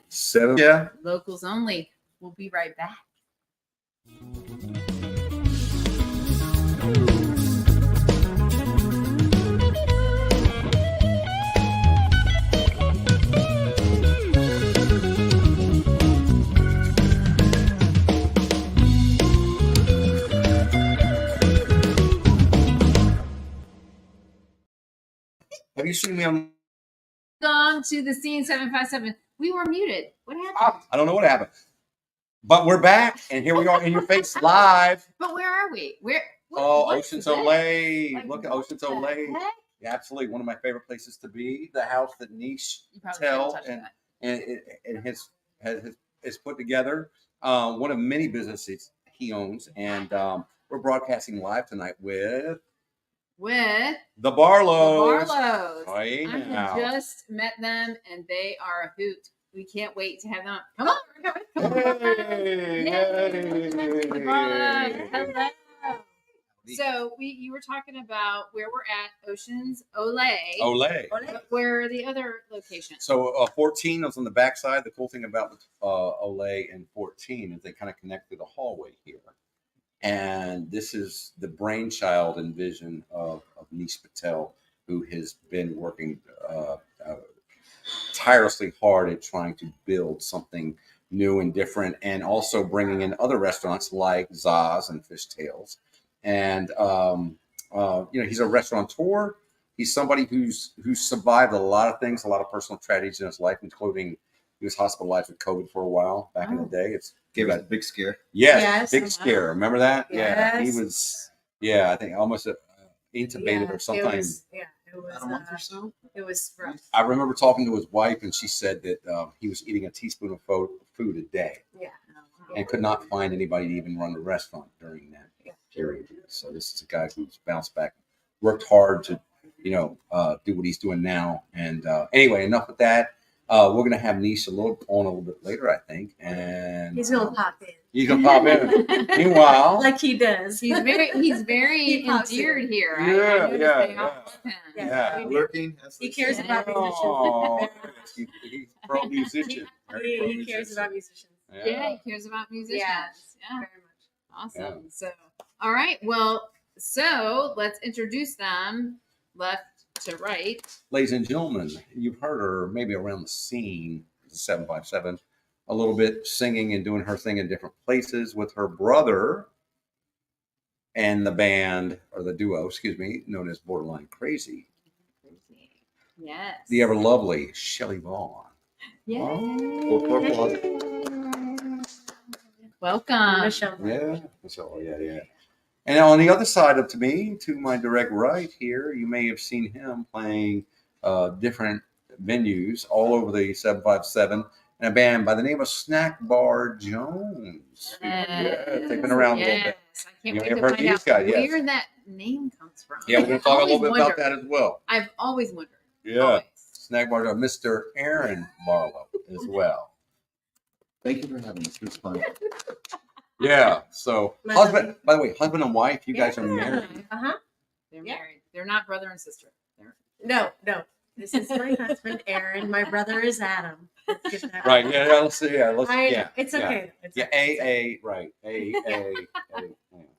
7. Yeah. Locals only. We'll be right back. Have you seen me on? Welcome to the Scene 757. We were muted. What happened? I don't know what happened. But we're back, and here we are in your face live. But where are we? Ocean's Olay. Like, Look at Ocean's Olay. Yeah, absolutely. One of my favorite places to be. The house that Niche Patel and has put together. One of many businesses he owns. And we're broadcasting live tonight with the Barlows. I have just met them, and they are a hoot. We can't wait to have them. Come on. Hey, Hello. So you were talking about where we're at, Ocean's Olay. Where are the other locations? So 14 is on the backside. The cool thing about Olay and 14 is they kind of connect through the hallway here. And this is the brainchild and vision of Niche Patel, who has been working tirelessly hard at trying to build something new and different, and also bringing in other restaurants like Zaz and Fishtails. And he's a restaurateur. He's somebody who's survived a lot of things, a lot of personal tragedies in his life, including he was hospitalized with COVID for a while back in the day. It's gave us a big scare. Yes, big scare. Remember that? Yes. Yeah, he was. Yeah, I think almost intubated or something. It was about a month or so. It was rough. I remember talking to his wife, and she said that he was eating a teaspoon of food a day. Yeah. And could not find anybody to even run the restaurant during that period. So this is a guy who's bounced back, worked hard to, do what he's doing now. And anyway, enough with that. We're gonna have Niche a little bit later, I think, and he's gonna pop in. He's gonna pop in. Meanwhile, like he does. He's very endeared here. Yeah. Lurking. He cares about musicians. He's pro musician. He cares about musicians. Yeah, he cares about musicians. Yeah, very much. Awesome. Yeah. So, all right. Well, so let's introduce them left to right. Ladies and gentlemen, you've heard her maybe around the scene, 757, a little bit singing and doing her thing in different places with her brother and the band, or the duo, known as Borderline Crazy. Yes. The ever lovely Shelley Vaughn. Yeah. Welcome. Michelle. Yeah. Michelle, yeah. And on the other side of me, to my direct right here, you may have seen him playing different venues all over the 757, and a band by the name of Snack Bar Jones. They've been around a little bit. I can't wait to find out where that name comes from. Yeah, we're going to talk a little bit about that as well. I've always wondered. Yeah. Always. Snack Bar Jones, Mr. Aaron Barlow as well. Thank you for having us. It was fun. Yeah. So, husband and wife, you guys are married. They're married. They're not brother and sister. No. This is my husband, Aaron. My brother is Adam. Right. Yeah. Let's see. It's okay. AA. Right. AA.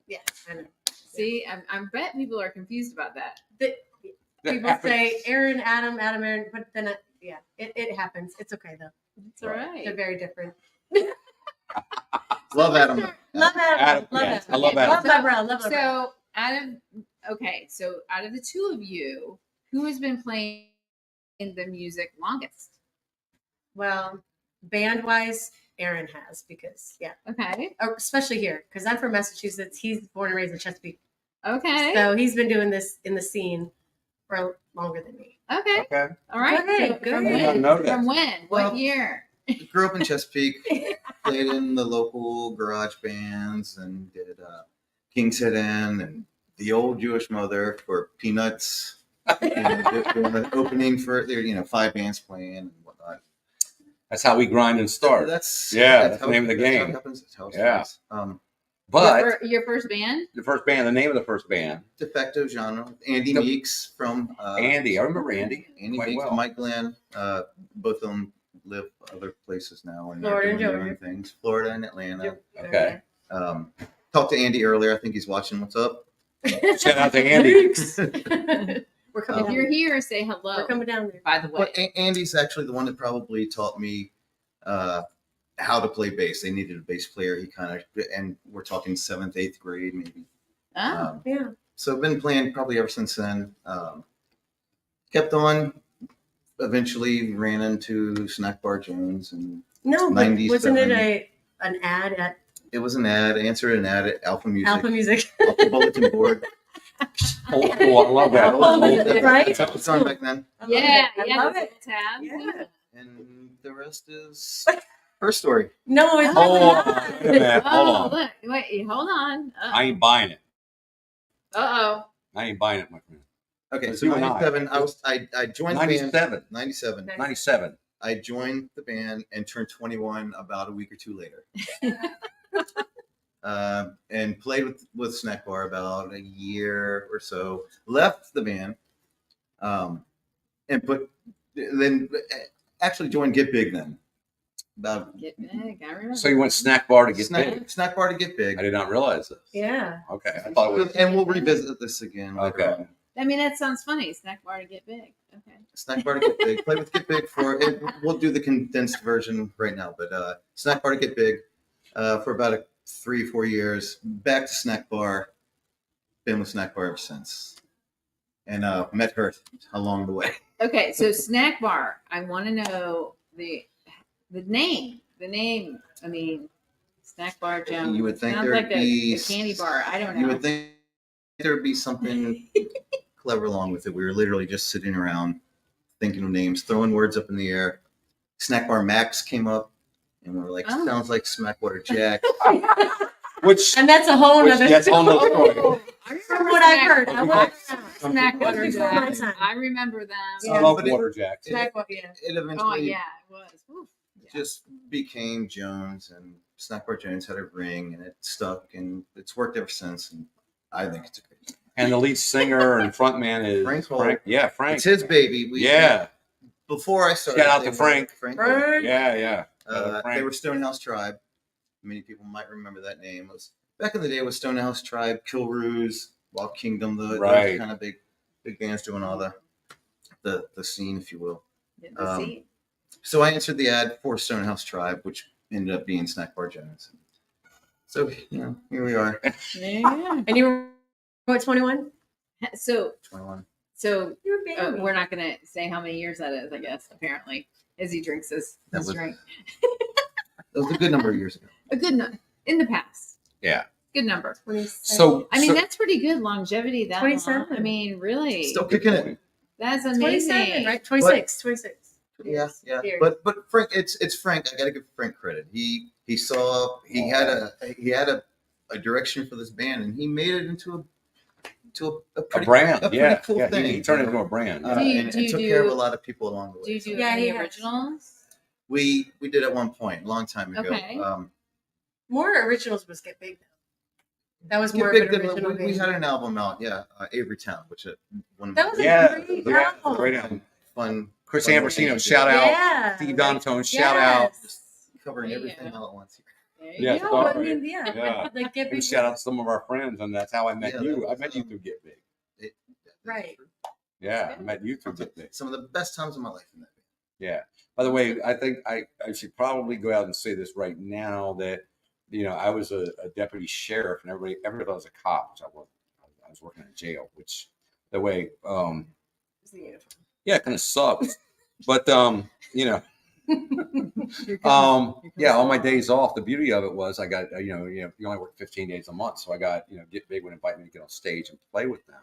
Yeah. I know. See, I bet people are confused about that. People say Aaron, Adam, Aaron, but then it happens. It's okay though. It's all right. They're very different. Love Adam. Love Adam. I love Adam. So out of the two of you, who has been playing the music longest? Well, band wise, Aaron has, because especially here, because I'm from Massachusetts. He's born and raised in Chesapeake. Okay. So he's been doing this in the scene for longer than me. Okay. All right. Good. From when? What year? Grew up in Chesapeake. Played in the local garage bands and did King's Head Inn and the Old Jewish Mother for Peanuts. Doing the opening for 5 bands playing and whatnot. That's how we grind and start. That's the name of the game. That's how it happens. But your first band? The first band, the name of the first band. Defective Genre. Andy Meeks from Andy. I remember Andy. Andy Meeks, well. Mike Glenn, both of them live other places now and Florida are and doing Georgia. their own things. Florida and Atlanta. Okay. Talked to Andy earlier. I think he's watching. What's up? Shout out to Andy. We're coming If down you're there. here, say hello. We're coming down there. By the way. Well, Andy's actually the one that probably taught me how to play bass. They needed a bass player. He kind of, and we're talking 7th, 8th grade, maybe. Oh. Yeah. So I've been playing probably ever since then. Kept on. Eventually ran into Snack Bar Jones and No, but 97. wasn't it an ad at it was an ad. Answered an ad at Alpha Music. Alpha Music? Off the bulletin board. Oh, I love that. Oh, right? That was on back then. Yeah, I yeah. love the it. Tab. Yeah. And the rest is her story. No, it's Oh, not. wait a minute. Hold Oh, on. look. Wait, hold on. I ain't buying it. Uh-oh. I ain't buying it, my friend. Okay, It's so you and I. 97. I joined the band. 97. 97. 97. I joined the band and turned 21 about a week or two later. And played with Snack Bar about a year or so. Left the band, then actually joined Get Big then. About Get big. I remember. So you went Snack Bar to get big. Snack Bar to Get Big. I did not realize this. Yeah. Okay. I thought it was. And we'll revisit this again later Okay. on. I mean, that sounds funny. Snack bar to get big. Okay. Snack Bar to Get Big. Play with Get Big for it. We'll do the condensed version right now, but Snack Bar to Get Big for about 3-4 years. Back to Snack Bar. Been with Snack Bar ever since, and met her along the way. Okay, so snack bar. I want to know the name. The name. I mean, snack bar Jones. You would think sounds there'd like be a candy bar. I don't know. You would think there'd be something clever along with it. We were literally just sitting around thinking of names, throwing words up in the air. Snack Bar Max came up, and we were like, Oh. sounds like Smackwater Jack. Which, And that's a whole nother. that's a whole nother story. From what I've heard. I Okay. Snack That was water before my jacks. time. I remember them. I Yeah. love But it- water jacks. Snack bar, yeah. It Oh eventually yeah, it was. Woo. Yeah. just became Jones, and Snack Bar Jones had a ring, and it stuck, and it's worked ever since. And I think it's a great. And the lead singer and frontman is Frank Holt. Frank. Yeah, Frank. It's his baby. Yeah. Before I started, Shout out they to were Frank. Frank. Frank. Yeah, yeah. They Frank. were Stonehouse Tribe. Many people might remember that name. It was back in the day with Stonehouse Tribe, Kilroos, Wild Kingdom, the Right. kind of big bands doing all the scene, if you will. Did the seat. So I answered the ad for Stonehouse Tribe, which ended up being Snack Bar Jones. So here we are, Yeah. And you were what, 21? So 21. You were a baby. we're not gonna say how many years that is. I guess apparently, as he drinks his That was- drink. That was a good number of years ago. A good number in the past. Yeah. Good number. 27. So, I mean, so- that's pretty good longevity. That 27. long. I mean, really, Still kicking it. that's amazing. 27, right? 26. 26. Yeah. Years. But Frank, it's Frank. I got to give Frank credit. He had a direction for this band, and he made it into a a pretty brand. a pretty Yeah. cool yeah. thing. He turned it into a brand. Uh, Do you- and do you took do- care of a lot of people along the way. Do you do Yeah, any he has. originals? We did at one point, a long time ago. Okay. More originals was Get Big, though. That was Get more Big of an did- original. we had band. an album out, Avery Town, which one of That my was a Yeah. great Yeah. album. Great album. fun Chris fun Ambrosino, bands. shout out. Yeah. Steve Donatone, shout out. Yes. covering There you everything go. all at once. There you Yeah, go. No, I sorry. mean, yeah. Yeah. Like Get And Big. shout out to some of our friends, and that's how I met Yeah, you. that I was, met you through Get Big. Right. Yeah, I met you through Get Big. Some of the best times of my life in that band. Yeah. By the way, I think I should probably go out and say this right now that, I was a deputy sheriff, and everybody thought I was a cop, which I wasn't. I was working in jail, which the way, It's the uniform. yeah, it kind of sucks. But, Here comes- yeah, all my days off. The beauty of it was I got, you only work 15 days a month. So I got, Get Big would invite me to get on stage and play with them.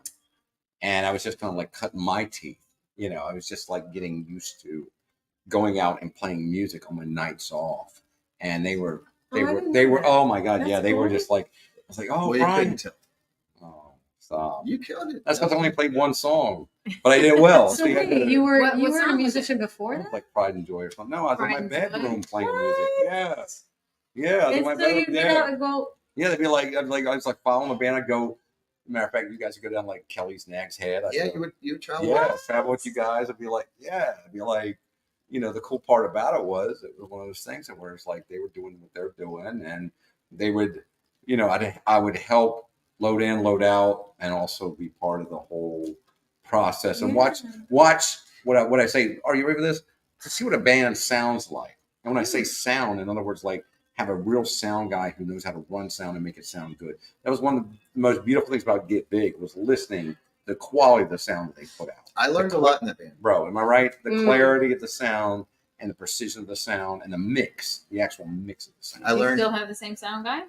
And I was just kind of like cutting my teeth. I was just like getting used to going out and playing music on my nights off. And they were, oh my God. That's yeah. They were cool. just like, I was like, oh, Well, you Brian. couldn't tell. Oh, stop. You killed it. That's because I only played one song, but I did well. So See, I wait, did it. you were What a song was it? musician before that? Like Pride and Joy or something. No, I was Pride in and my Joy? bedroom playing What? music. Yeah. Yeah. I was in And my so bedroom. you get out and go. Yeah, they'd be like, I was like following a band. I'd go. Matter of fact, you guys would go down like Kelly's Nag's Head. I'd Yeah, go, you would travel. yeah, travel with you guys. I'd be like, yeah, I'd be like, the cool part about it was one of those things where it's like they were doing what they're doing, and they would, I would help load in, load out, and also be part of the whole process and watch what I say. Are you ready for this? To see what a band sounds like. And when I say sound, in other words, like have a real sound guy who knows how to run sound and make it sound good. That was one of the most beautiful things about Get Big, was listening the quality of the sound that they put out. I learned a lot in that band, bro. Am I right? The clarity of the sound and the precision of the sound and the mix, the actual mix of the sound. Do you still have the same sound guy?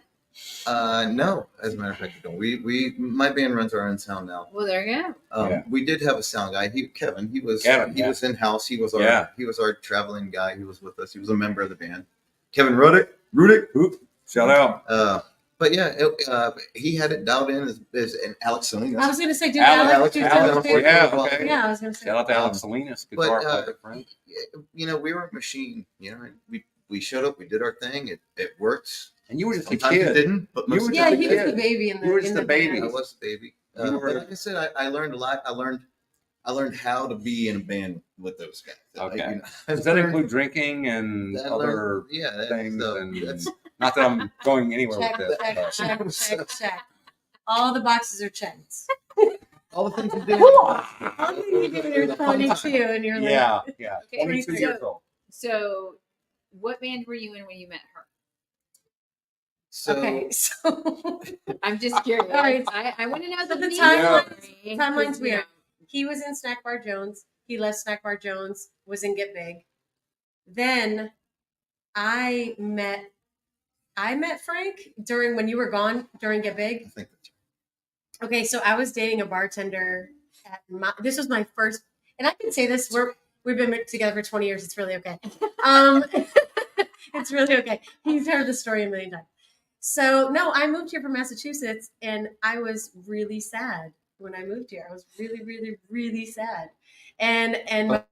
No, as a matter of fact, we don't. My band runs our own sound now. Well, there you go. We did have a sound guy. Kevin. He was in house. He was our traveling guy. He was with us. He was a member of the band. Kevin Rudick. Shout out. But yeah, he had it dialed in as an Alex Salinas. I was going to say, Alex. Yeah, I was going to say. Shout out to Alex Salinas, guitar player friend. We were a machine. We showed up. We did our thing. It worked. And you were just Sometimes a kid. It didn't. But he was the baby in the. You were just the baby. I was the baby. But like I said, I learned a lot. I learned how to be in a band with those guys. Okay. Does that include drinking and other things? And not that I'm going anywhere with this. Check. All the boxes are checked. All the things you do. All the things you do when you're 22 and you're like. Yeah. Okay, 22 years old. So, what band were you in when you met her? So I'm just curious. All right. I want to know the timeline's weird. He was in Snack Bar Jones. He left Snack Bar Jones, was in Get Big. Then I met Frank when you were gone during Get Big. I think that's right. Okay, so I was dating a bartender this was my first, and I can say this, we've been together for 20 years. It's really okay. It's really okay. He's heard the story a million times. So no, I moved here from Massachusetts, and I was really sad when I moved here. I was really, really, really sad. And my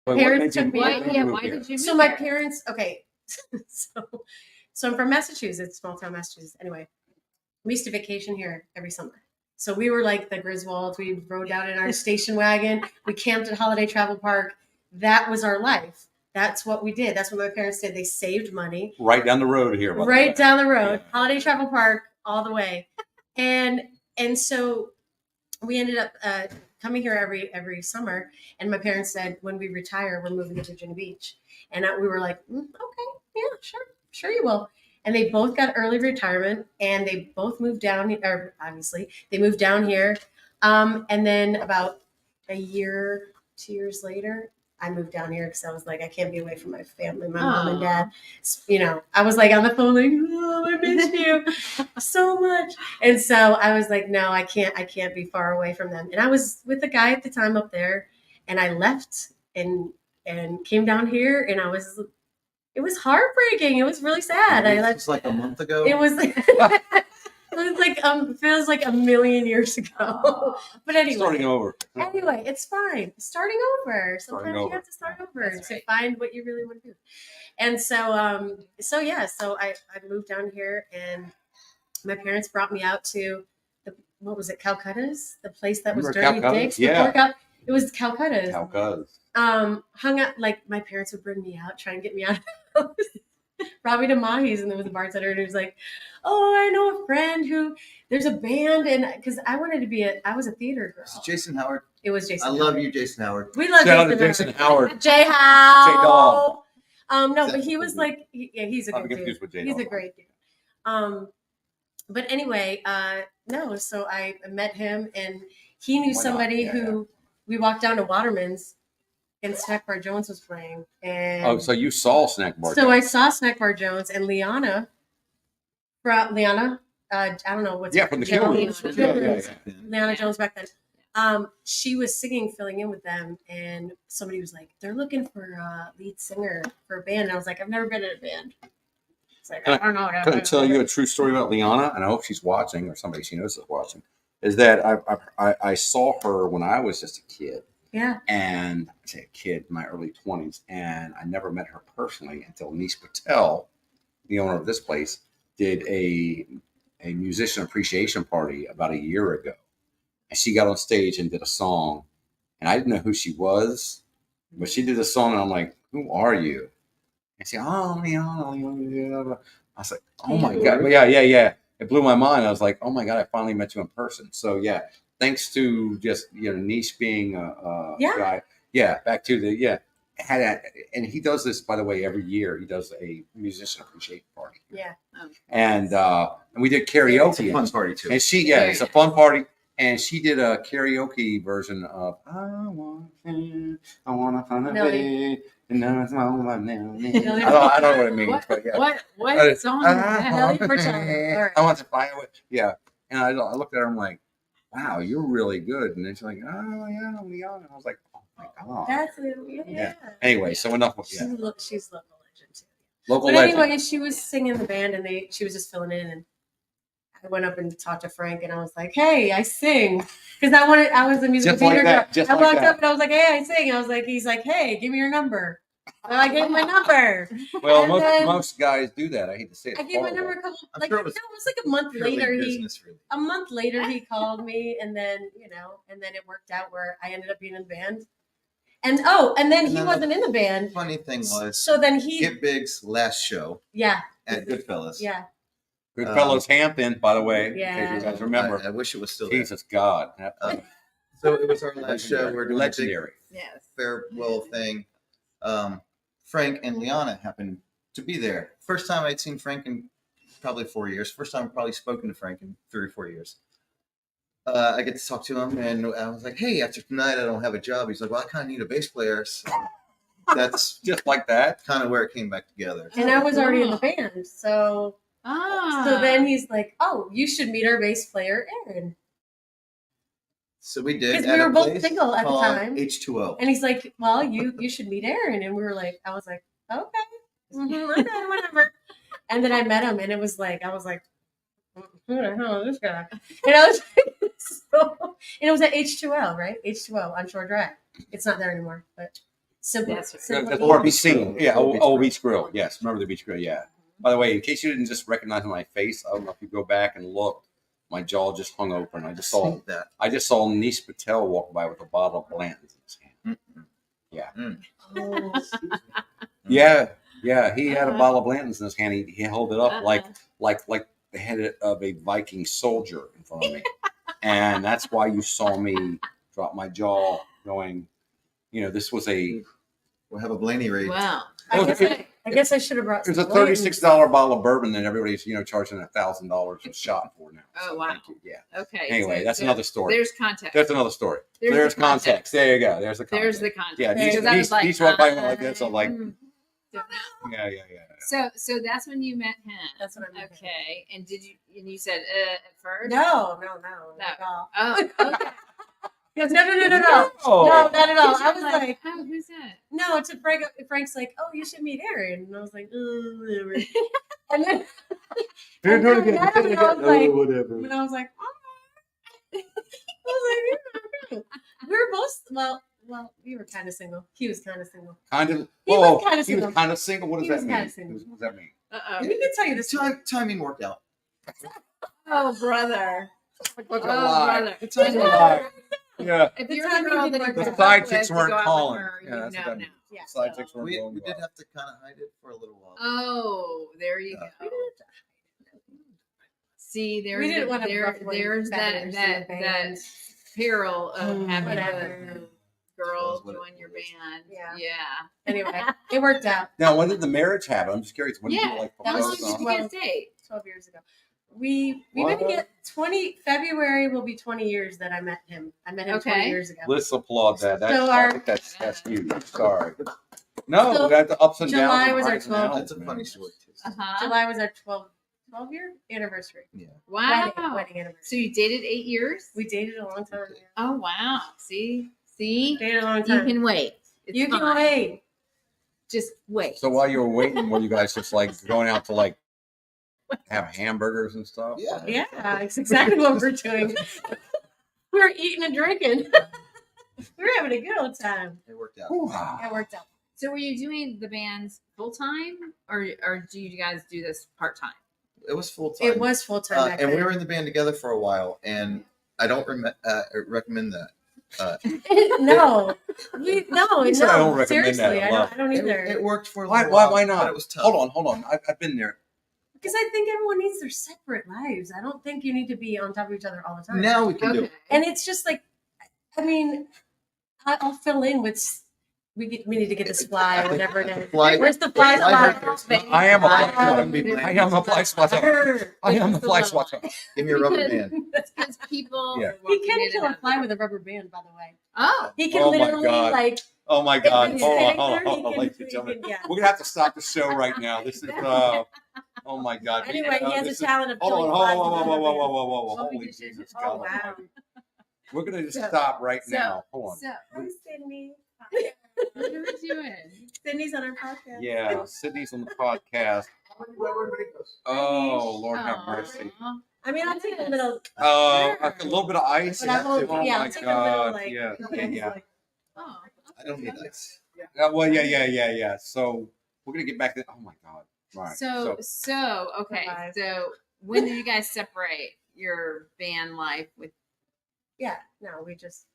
parents took me. Why did you? So my parents. Okay, so I'm from Massachusetts, small town Massachusetts. Anyway, we used to vacation here every summer. So we were like the Griswolds. We rode down in our station wagon. We camped at Holiday Travel Park. That was our life. That's what we did. That's what my parents did. They saved money. Right down the road here. Right down the road. Yeah. Holiday Travel Park all the way. And so we ended up coming here every summer. And my parents said, when we retire, we're moving to Virginia Beach. And we were like, okay, yeah, sure you will. And they both got early retirement, and they both moved down, or obviously they moved down here. And then about a year, 2 years later, I moved down here because I was like, I can't be away from my family, my mom and dad. I was like on the phone, like, oh, I miss you so much. And so I was like, no, I can't be far away from them. And I was with a guy at the time up there, and I left and came down here, and it was heartbreaking. It was really sad. It was like a month ago. It was feels like a million years ago. But anyway. Starting over. Anyway, it's fine. Starting over. Sometimes you have to start over to find what you really want to do. And so I moved down here, and my parents brought me out to what was it, Calcutta's? The place that was Dirty Dick's. Yeah. It was Calcutta's. Hung out, like my parents would bring me out, try and get me out of the house. Brought me to Mahi's, and there was a bartender, and he was like, oh, I know a friend who, there's a band, and because I was a theater girl. Was it Jason Howard? It was Jason Howard. Love you, Jason Howard. We love Jason Howard. J-How. No, but he was like, he's a good dude. He's a great dude. But anyway, so I met him, and he knew somebody who, we walked down to Waterman's, and Snack Bar Jones was playing. And so you saw Snack Bar Jones. So I saw Snack Bar Jones, and Liana, I don't know what's from the Killers. Liana Jones back then. She was singing, filling in with them, and somebody was like, they're looking for a lead singer for a band. And I was like, I've never been in a band. It's like, I don't know. Can I tell you a true story about Liana? And I hope she's watching, or somebody she knows is watching. Is that I saw her when I was just a kid. Yeah. And I say a kid, in my early 20s, and I never met her personally until Nish Patel, the owner of this place, did a musician appreciation party about a year ago. And she got on stage and did a song, and I didn't know who she was, But she did a song, and I'm like, "Who are you?" And she, "Oh, Liana." I was like, "Oh my god!" But yeah. It blew my mind. I was like, "Oh my god! I finally met you in person." So yeah, thanks to just Niche being a guy. Yeah, back to the had that, and he does this, by the way, every year. He does a musician appreciation party. Yeah. And we did karaoke. It's a fun party too. And she, it's a fun party. And she did a karaoke version of I wanna find a way. And now it's all my now. I don't know what it means, but yeah. What song? Nelly Furtado. I want to find a way. Yeah. And I looked at her, I'm like, wow, you're really good. And then she's like, oh yeah, Leon. And I was like, oh my god. That's it. Yeah. Anyway, so enough with She's local legend too. Local But legend. anyway, she was singing in the band, and she was just filling in, and I went up and talked to Frank, and I was like, "Hey, I sing," because I was a musical Just like theater that, girl. just I like walked that. up and I was like, "Hey, I sing." I was like, "He's like, hey, give me your number." So I gave him my number. Well, And then most guys do that. I hate to say it. I gave my number a couple. I'm Like sure no, it was it was like a month purely later. business, really. A month later, he called me, and then and then it worked out where I ended up being in the band. And then he wasn't in the band. Funny thing was, So then he, Get Big's last show yeah, at Goodfellas. yeah, Goodfellas Hampton, by the way. Yeah. In case you guys remember. I wish it was still there. Jesus God. So it was our last show. We're doing a big legendary. Yes. farewell thing. Frank and Liana happened to be there. First time I'd seen Frank in probably 4 years. First time I'd probably spoken to Frank in 3 or 4 years. I get to talk to him, and I was like, "Hey, after tonight, I don't have a job." He's like, "Well, I kind of need a bass player." So that's Just like that. kind of where it came back together. and I was already in the band. So Ah. then he's like, "Oh, you should meet our bass player, Aaron." So we did. 'Cause we at a were both place single at the called time. H2O. And he's like, "Well, you should meet Aaron." And we were like, I was like, "Okay, okay, whatever." And then I met him, and it was like, I was like, "Who the hell is this guy?" And I was and it was at H2L, right? H2O on Shore Drive. It's not there anymore, but simple. That's simple That's easy. more Beach Grill. Yeah, Old Old Beach Beach Grill. Yes, remember the Beach Grill? Yeah. By the way, in case you didn't just recognize my face, I don't know if you go back and look. My jaw just hung open. I just saw Nish Patel walk by with a bottle of Blanton's in his hand. Oh. Yeah. He had a bottle of Blanton's in his hand. He held it up like the head of a Viking soldier in front of me, and that's why you saw me drop my jaw, going, this was a. We'll have a Blaney raid. Wow. I guess I should have brought. It was a some Blanton's. $36 bottle of bourbon that everybody's charging $1,000 a shot for now. Oh, So wow. thank you. Yeah. Okay. Anyway, so that's another story. There's context. That's another story. There's There's context. There you go. There's the context. There's the context. Yeah, Because I was like, these walk by like this. I'm like, So- yeah. So that's when you met him. That's what I meant. Okay. And you said at first? No, not at all. Oh, okay. No, no, Oh. not at all. I was You're like, oh, who's that? no, to Frank. Frank's like, "Oh, you should meet Aaron," and I was like, whatever. And then, Here, do it again. I Do it was again. like- whatever. and I was like, "Oh." I was like, we were both well, we were kind of single. He was kind of single. Kind of. He was Oh, kinda he was single. kind of single. What does He that was mean? kinda single. What does that mean? Uh-oh. We can tell you this. Timing worked out. Oh, brother. Like Oh, a lie. brother. It's like a lie. Yeah. If The you're timing the girl that didn't he work broke out. The side up chicks with to weren't go out with calling. her, Yeah, that's what that means. Yeah. Side so- chicks weren't We going did well. have to kind of hide it for a little while. Oh, there you go. See, there's We didn't want to there's that peril of having whatever. the girls What it join your was. band. Yeah. Yeah. Anyway, it worked out. Now, when did the marriage happen? I'm just curious. When did Yeah. you like How long propose? did you on? guys date? 12 years ago. We've What? been together 20 February will be 20 years that I met him. I met him 20 Okay. years ago. Let's applaud that. That's, So I think that's huge. Sorry. No, So we got the ups and downs. July and was our highs and 12th. downs, That's a man. funny story too. Uh-huh. July was our 12-year anniversary. Wow. Wedding So anniversary. you dated 8 years? We dated a long time. Yeah. Oh wow. See? Dated a long You time. can wait. It's You can fine. wait. Just wait. So while you were waiting, were you guys just like going out to like have hamburgers and stuff? Yeah. Yeah, it's exactly what we're doing. We're eating and drinking. We're having a good old time. It worked out. Wow. It worked out. So were you doing the bands full time or do you guys do this part time? It was full time. It was full time back and then. we were in the band together for a while, and I don't recommend that. No, He said, I don't recommend seriously, that. I don't either. It worked for a Why? little while, Why not? But it was tough. Hold on. I've been there. Because I think everyone needs their separate lives. I don't think you need to be on top of each other all the time. Now we can do it. And it's just like, I mean, I'll fill in with. We need to get this fly or whatever it is. Where's the fly spot? I am a fly swatter. I am a fly swatter. Give me a rubber band. Because people. Yeah. He can kill a fly with a rubber band, by the way. Oh. He can Oh my literally God. like. Oh my God! if Hold he's on, sitting there, ladies and he gentlemen. can, yeah. We're gonna have to stop the show right now. This is oh my God. Anyway, he has This a is- talent of Hold killing on, flies. whoa, with a rubber band. whoa. Well, we Holy just did- Jesus Oh God! wow! We're gonna just So- stop right now. Hold on. So, Hi, Sydney. what are we doing? Sydney's on our podcast. Yeah, Sydney's on the podcast. Oh Lord have Aw. mercy. I mean, I'll take a little. A little bit of ice. But I won't. Oh Yeah, my I'll take a God! little like. Yeah. Oh. I don't need ice. Well, yeah. So we're gonna get back to. Oh my God! Right. So okay. Bye-bye. So when did you guys separate your band life with? Yeah. No, we just.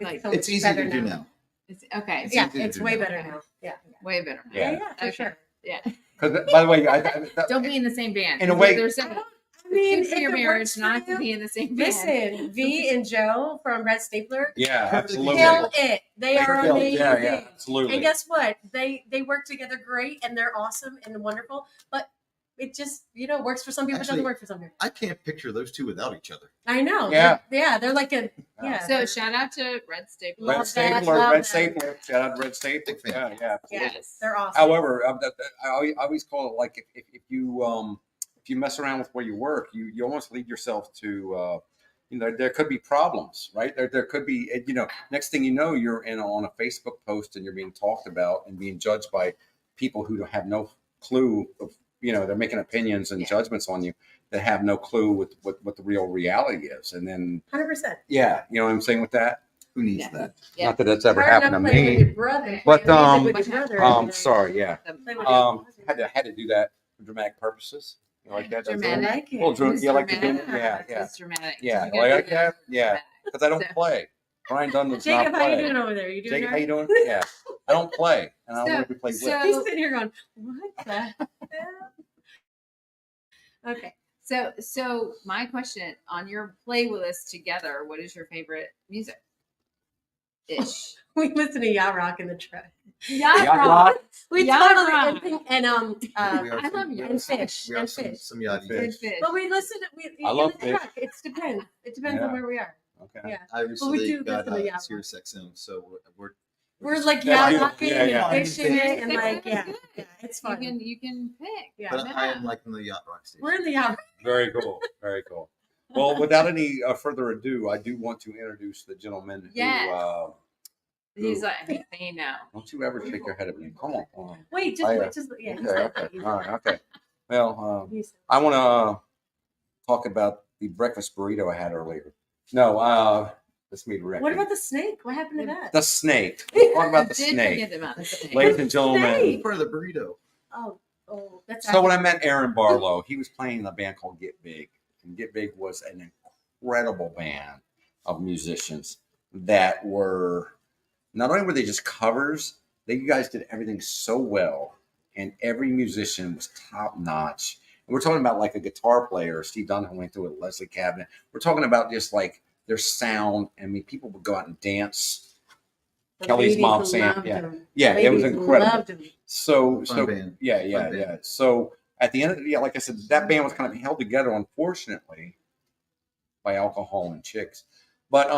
Like, so It's easy better to do now. now. It's, okay. It's Yeah, easy to it's do way now. better now. Yeah. Way better. Yeah. Yeah, for Okay. sure. Yeah. Because by the way, Don't be in the same band. In a way- there's I a mean, good for if your it marriage works for not to you- be in the same band. Listen, V and Joe from Red Stapler, yeah, Perfectly absolutely. kill it. They are Kill it. amazing. Yeah, absolutely. And guess what? They work together great, and they're awesome and wonderful. But it just works for some people. It Actually, doesn't work for some people. I can't picture those two without each other. I know. Yeah. They're like a yeah. So shout out to Red Stapler. Red Love that, Stapler, love Red that. Stapler. Shout out to Red Stapler. Big fan. Yeah, absolutely. Yes. They're awesome. However, I always call it like if you mess around with where you work, you almost lead yourself to there could be problems, right? There could be next thing you know, you're on a Facebook post and you're being talked about and being judged by people who have no clue of they're making opinions and judgments on you that have no clue what the real reality is, and then 100%. yeah, you know what I'm saying with that. Who needs Yeah. that? Yeah. Not that it's ever Hard happened to enough playing with me. your brother. But, playing music with your brother. Sorry, yeah. Play with Had to do that for dramatic purposes. You like that? That's Dramatic. I like it. Well, Who's yeah, like the dramatic? yeah. It's dramatic. Yeah, You gotta like do that? Yeah. dramatic. Because I don't So- play. Brian Dunn does Jacob, not how you play. doing over there? You doing Jacob, how you all right? doing? Yeah. I don't play, and I So- want to be played so- with. He's sitting here going, what the hell? Okay. So my question on your playlist together, what is your favorite music? Ish. We listen to yacht rock in the truck. Yacht Yacht rock. rock. We Yacht totally rock. and I love we you. are And some- fish, We are and some, fish. some yachty Fish. Good fish. but we listen to I love in the fish. truck. It depends. It depends Yeah. on where we are. Okay. Yeah. I recently do got listen to yacht Sirius XM, so we're We're just- like That's yacht good. rocking Yeah, and yeah. fishing it and It's like good. yeah, it's fun. You can pick. Yeah. But I am liking the yacht rock station. We're in the yacht. Very cool. Very cool. Well, without any further ado, I do want to introduce the gentleman Yes. who. He's like, he's saying no. Don't you ever shake your head at me? Come on. Come on. Wait, Oh, yeah. yeah. He's Okay. like Okay. that. He's All like right. Okay. Well, that. He's- I want to talk about the breakfast burrito I had earlier. No, let's meet Rick. What about the snake? What happened to that? the snake? Let's talk about the Did snake, forget about the snake. ladies and gentlemen. Snake? For the burrito. Oh, that's So when I met Aaron Barlow, he was playing in a band called Get Big, and Get Big was an incredible band of musicians that were not only were they just covers, you guys did everything so well, and every musician was top notch. And we're talking about like a guitar player, Steve Dunham went through it, Leslie Cabinet. We're talking about just like their sound. I mean, people would go out and dance. The Kelly's ladies mom, loved Sam. him. Yeah, it was Ladies incredible. loved him. So Fun band. yeah. Fun band. So at the end of like I said, that band was kind of held together, unfortunately, by alcohol and chicks. But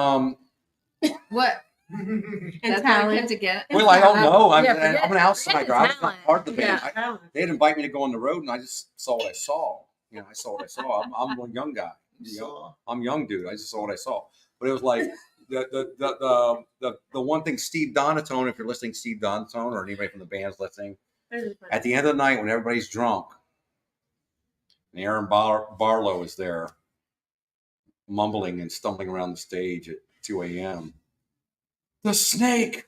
What? And That's how we talent. kept to get. well, I don't know. I'm Yeah, an outsider. I was not talent. part of the band. Yeah, talent. They'd invite me to go on the road, and I just saw what I saw. I saw what I saw. I'm a young guy. I'm a young dude. I just saw what I saw. But it was like the one thing Steve Donatone, if you're listening, Steve Donatone, or anybody from the band's listening, at the end of the night when everybody's drunk, and Aaron Barlow is there, mumbling and stumbling around the stage at 2 a.m. The snake!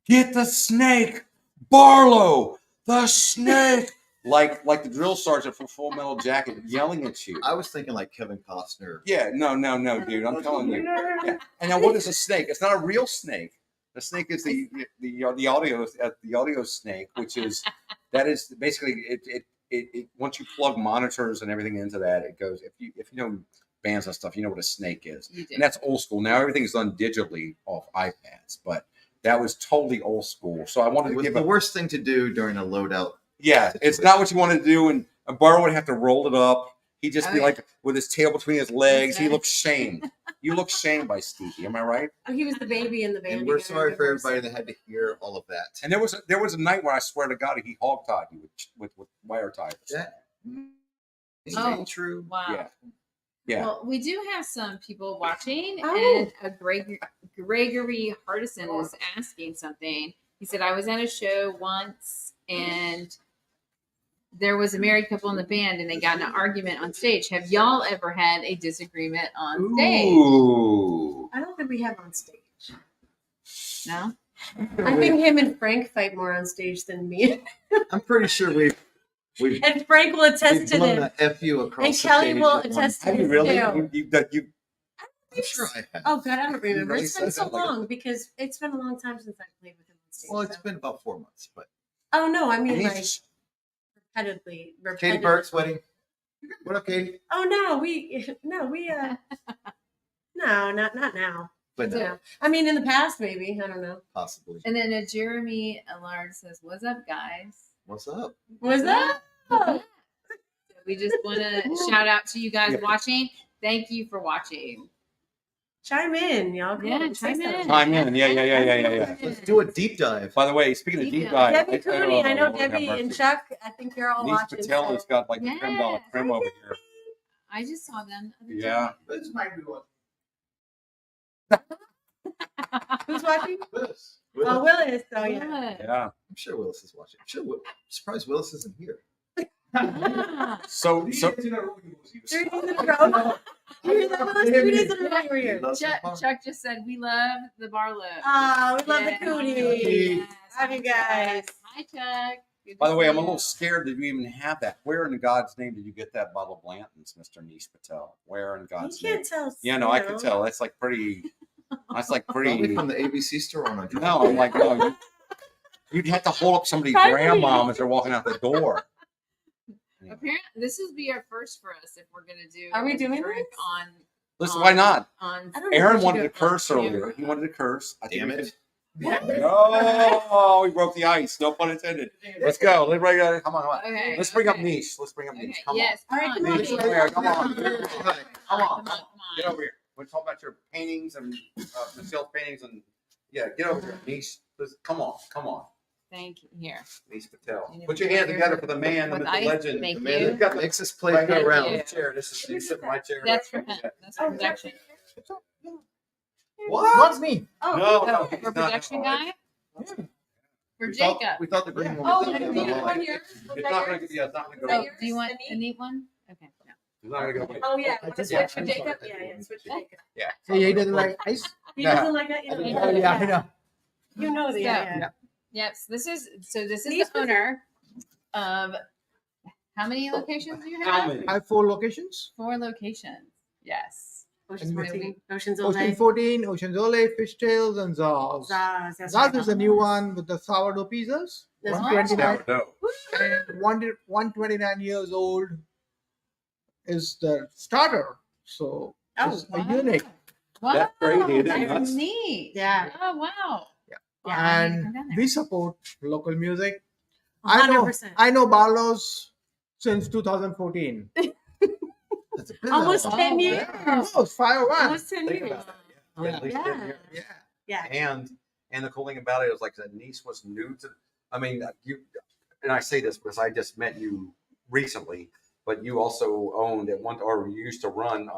Get the snake! Barlow! The snake! like the drill sergeant from Full Metal Jacket yelling at you. I was thinking like Kevin Costner. Yeah, no, dude. I'm telling you. Yeah. And now, what is a snake? It's not a real snake. The snake is the audio snake, which is basically it. Once you plug monitors and everything into that, it goes. If you know bands and stuff, you know what a snake is, and that's old school. Now everything's done digitally off iPads, but that was totally old school. So I wanted to give the worst thing to do during a loadout. Yeah, it's not what you want to do, and Barlow would have to roll it up. He'd just be like with his tail between his legs. He looked shamed. You look shamed by Stevie. Am I right? Oh, he was the baby in the band. And we're sorry for everybody that had to hear all of that. And there was a night where I swear to God he hog tied you with wire ties. That true. Wow. Yeah. Well, we do have some people watching, and Gregory Hardison is asking something. He said, I was at a show once, and there was a married couple in the band, and they got in an argument on stage. Have y'all ever had a disagreement on stage? Ooh. I don't think we have on stage. No? I think him and Frank fight more on stage than me. I'm pretty sure we've and Frank will attest to blown this. a FU across And the Kelly stage will at one attest to Have this you really? too. I'm sure I have. Oh God, I don't remember. Right, It's been so sounds like long because it's been a long time since I played with him on stage. Well, it's so. been about 4 months, but Oh no, I mean like He's- repetitively. Katie Burke's wedding. What up, Katie? Oh no, no, not now. But no, No. I mean in the past maybe. I don't know. possibly. And then Jeremy Allard says, what's up, guys? What's up? Was that? So we just want to shout out to you guys watching. Thank you for watching. Chime in, y'all. Come Yeah, on, say chime in. something. Chime in. Yeah. Let's do a deep dive. By the way, speaking of deep Deep dive, Debbie Cooney, I know Debbie and Chuck. I think you're all Niece watching. Patel has so- got like the creme de la creme over here. I just saw them. the other Yeah. This might be what. Who's watching? Willis. Oh, Willis. Oh day. yeah. Yeah. I'm sure Willis is watching. I'm sure. Surprised Willis isn't here. Yeah. So 3 days in a row. You hear that, Willis? 3 days in a row we're here. Chuck just said, we love the Barlows. Oh, we love Yeah. the Cootie. Yes. Love you guys. Hi, Chuck. Good to By the way, see I'm a you. little scared that you even have that. Where in God's name did you get that bottle of Blanton's, Mr. Niece Patel? Where in You God's name? can't tell. Yeah, no, I could tell. That's like pretty. That's like Probably pretty. from the ABC store on a No, I'm like, no. You'd have to hold up somebody's Probably. grandmom as they're walking out the door. Apparently, this would be a first for us if we're going to do. Are we a doing drink this? on? Listen, why not? On. I don't know Aaron if we wanted to should do it on curse earlier. camera. He wanted to curse. I think Damn we it. could- No, we broke the ice. No pun intended. Let's go. Let's bring it. Come on. Okay. Let's bring up okay. Niche. Let's bring up Okay. Niche. Come Yes. All right, come on, Niche, Niche. come here. Come on. Come on. Come on. Get over here. We'll talk about your paintings and Michelle's paintings and get over here. Niche, come on. Thank you. Here. Niche Patel. Put your hands together for the man, the With myth, the ice. legend. Thank the man you. who's got the Makes this place right go hand around. you. chair. This is you sit in my chair. That's for him. That's for production. What? Not me. Oh, No, For production guy. For We Jacob. thought, we thought the green one Oh, was the the green yellow one light. here. It's not going to. Yeah, it's not going to Oh, go. do you want The a neat one? Okay. No. It's not going to go away. Oh yeah. I Want to just- switch for I'm Jacob? sorry. Yeah, switch for Jacob. So he doesn't like ice? He Yeah. doesn't like that. You Oh, know. yeah, I know. You know the Yeah. Yes. This is Niece the owner of. How many locations do you have? How many? I have 4 locations. 4 locations. Yes. Ocean's And 14. Ocean's Ocean Ole. 14, Ocean's Ole, Fishtails, and Zaz. Zaz. That's Zaz right. is the new one with the sourdough pizzas. That's right. 129, Sourdough. and 129 years old is the starter. So Oh, it's Wow. a unique. Wow. That's crazy, isn't it? That's Nuts. neat. Yeah. Oh wow. Yeah. Yeah, I need to And come down there. we support local music. 100%. I know Barlows since 2014. That's a bit Almost of- 10 years. wow. Oh, it's 501. Almost 10 Think years. about that. Yeah, at least 10 years. Yeah. Yeah. And the cool thing about it is like that Niece was new to. I mean, you. And I say this because I just met you recently, but you also owned at one or you used to run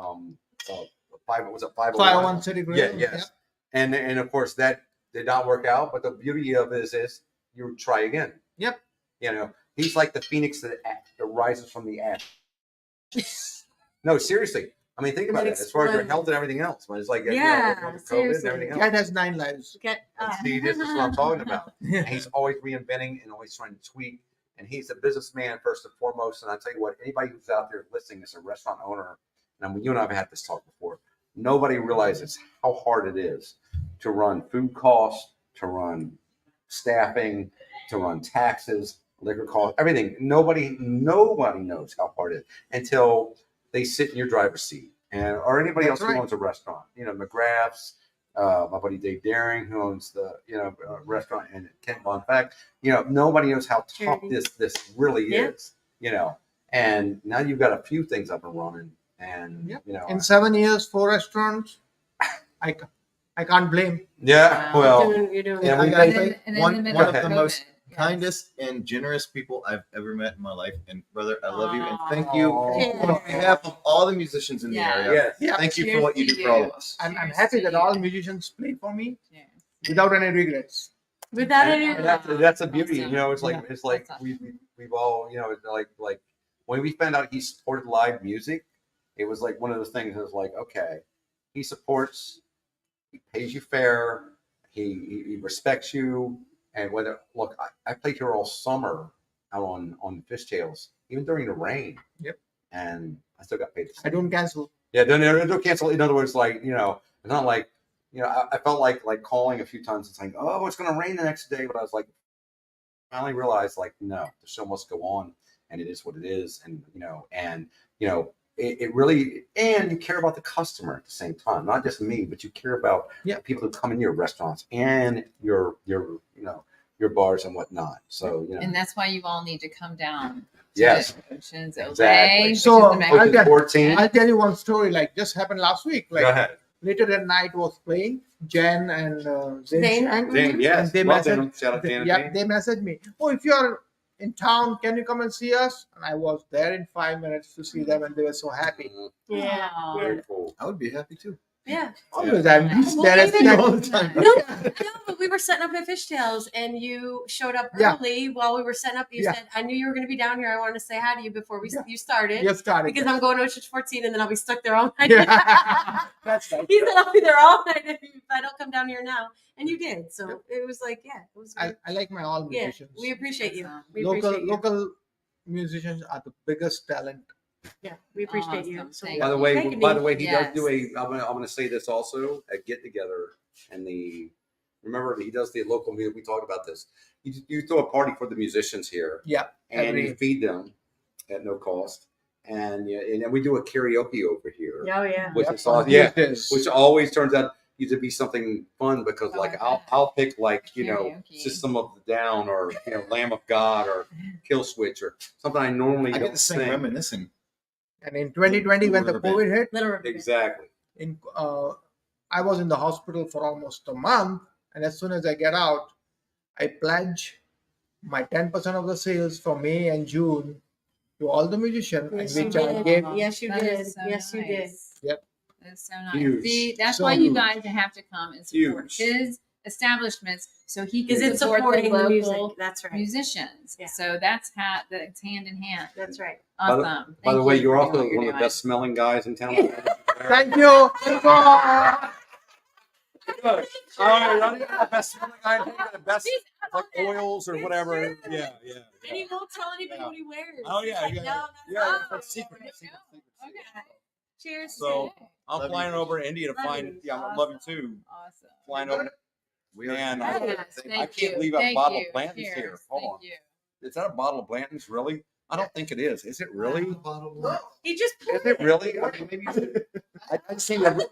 501 City Grill. Yeah, yes. And of course that did not work out, but the beauty of it is you try again. Yep. You know, he's like the phoenix that rises from the ash. No, seriously. I mean, think And about then it. As far as your explodes. health and everything else, but it's like Yeah, with COVID seriously. and everything else. Cat has 9 lives. Get, See, this is what I'm talking about. Yeah. And he's always reinventing and always trying to tweak and he's a businessman first and foremost. And I tell you what, anybody who's out there listening is a restaurant owner, and I mean, you and I have had this talk before. Nobody realizes how hard it is to run food costs, to run staffing, to run taxes, liquor costs, everything. Nobody knows how hard it is until they sit in your driver's seat, and or anybody That's else who right. owns a restaurant. You know, McGrath's, my buddy Dave Daring, who owns the restaurant in Kent. In fact, nobody knows how tough Charity. this really Yeah. is. And now you've got a few things up and running, and Yep. In 7 years, 4 restaurants. I can't blame. yeah, Wow. well, You're doing Yeah, it. we And got then, and in one- the middle one of of the COVID, most yes. kindest and generous people I've ever met in my life. And brother, I love you and thank Aw. you on behalf of all the musicians in the Yeah. area. yes. Yeah. Thank you for Cheers what you to do for all you. of us. I'm Cheers happy to that you. all musicians play for me Cheers. without any regrets. Without And any. that's a beauty. Awesome. It's like Yeah. it's like That's awesome. we've all like when we found out he supported live music, it was like one of those things that was like, okay, he supports, he pays you fair, he respects you, and whether look, I played here all summer out on fishtails, even during the rain. Yep. And I still got paid. I don't cancel. Yeah, don't cancel. In other words, like it's not like I felt like calling a few times and saying, oh, it's going to rain the next day, but I was like, finally realized like no, the show must go on, and it is what it is, and it really, and you care about the customer at the same time, not just me, but you care about Yeah. the people who come in your restaurants and your bars and whatnot. So And that's why you all need to come down. to Yes. Oceans Exactly. Olay, So, which is the I'll Ocean get- 14. I'll tell you one story like just happened last week. Like Go ahead. later that night was playing Jen and Zain Zain. Shank. Dan, yes. And they Love messaged- them. Shout out Dan and Yeah, Dan. they messaged me. Oh, if you're in town, can you come and see us? And I was there in 5 minutes to see them, and they were so happy. Yeah. Aw. Very cool. I would be happy too. Yeah. Always, I'm just Well, there. even- at all the time. No, but we were setting up at Fishtails and you showed up Yeah. early while we were setting up. You Yeah. said, I knew you were going to be down here. I wanted to say hi to you before Yeah. you started. You started. Because I'm going to Ocean 14 and then I'll be stuck there all night. Yeah. That's right. He said, I'll be there all night if I don't come down here now. And you did. So it was like, yeah, it was great. I like my all Yeah, musicians. we appreciate you. Awesome. We local appreciate you. local musicians are the biggest talent. Yeah, we appreciate you. Awesome. So, Thank By the you. way, Thank you, by the Nate. way, he does do Yes. I'm gonna say this also at get together and remember he does the local music. We talked about this. You throw a party for the musicians here, Yeah. and you Every- feed them at no cost, and then we do a karaoke over here, oh, yeah. which Yep, is awesome. on Yeah, Tuesdays. which always turns out to be something fun because Oh, like I I'll bet. I'll pick like Karaoke. System of the Down or Lamb of God or Kill Switch or something I normally I don't get to sing sing. reminiscing. And in 2020, when the River Band. COVID hit, Little River. Exactly. I was in the hospital for almost a month. And as soon as I get out, I pledge my 10% of the sales for May and June to all the musicians, Yes, and you which I did. gave. Yes, you That did. is so Yes, you did. nice. Yep. That's so nice. Huge. See, that's So why you huge. guys have to come and support Huge. his establishments so he Because can it's support supporting the the local music. That's right. musicians. Yeah. So that's hand in hand. That's right. By the- Awesome. By the Thank way, you you're for also doing what one you're of the doing. best smelling guys in town. Thank you. All right, I'm the best smelling guy. I think the best He's like on it. oils or It's whatever. true. Yeah. And he won't tell anybody Yeah. what he wears. Oh, He's yeah, like, yeah, no, that's Yeah, not. that's secret. There we secret, go. secret, secret. Okay. Cheers. So, to I'm Love flying you. over to India to Love find. you. Yeah, I love you too. Awesome. Flying over. We are. Man, Yes, I thank can't you. leave a Thank bottle you. of Blanton's Cheers. here. Hold Thank on. you. Is that a bottle of Blanton's? Really? I don't think it is. Is it really? He just Is pulled it really? I mean, maybe. I just need to.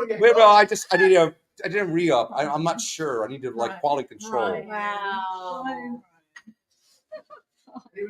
Wait, Wait, well, I didn't re-up. I'm not sure. I need to like Right. quality control. Right. Wow.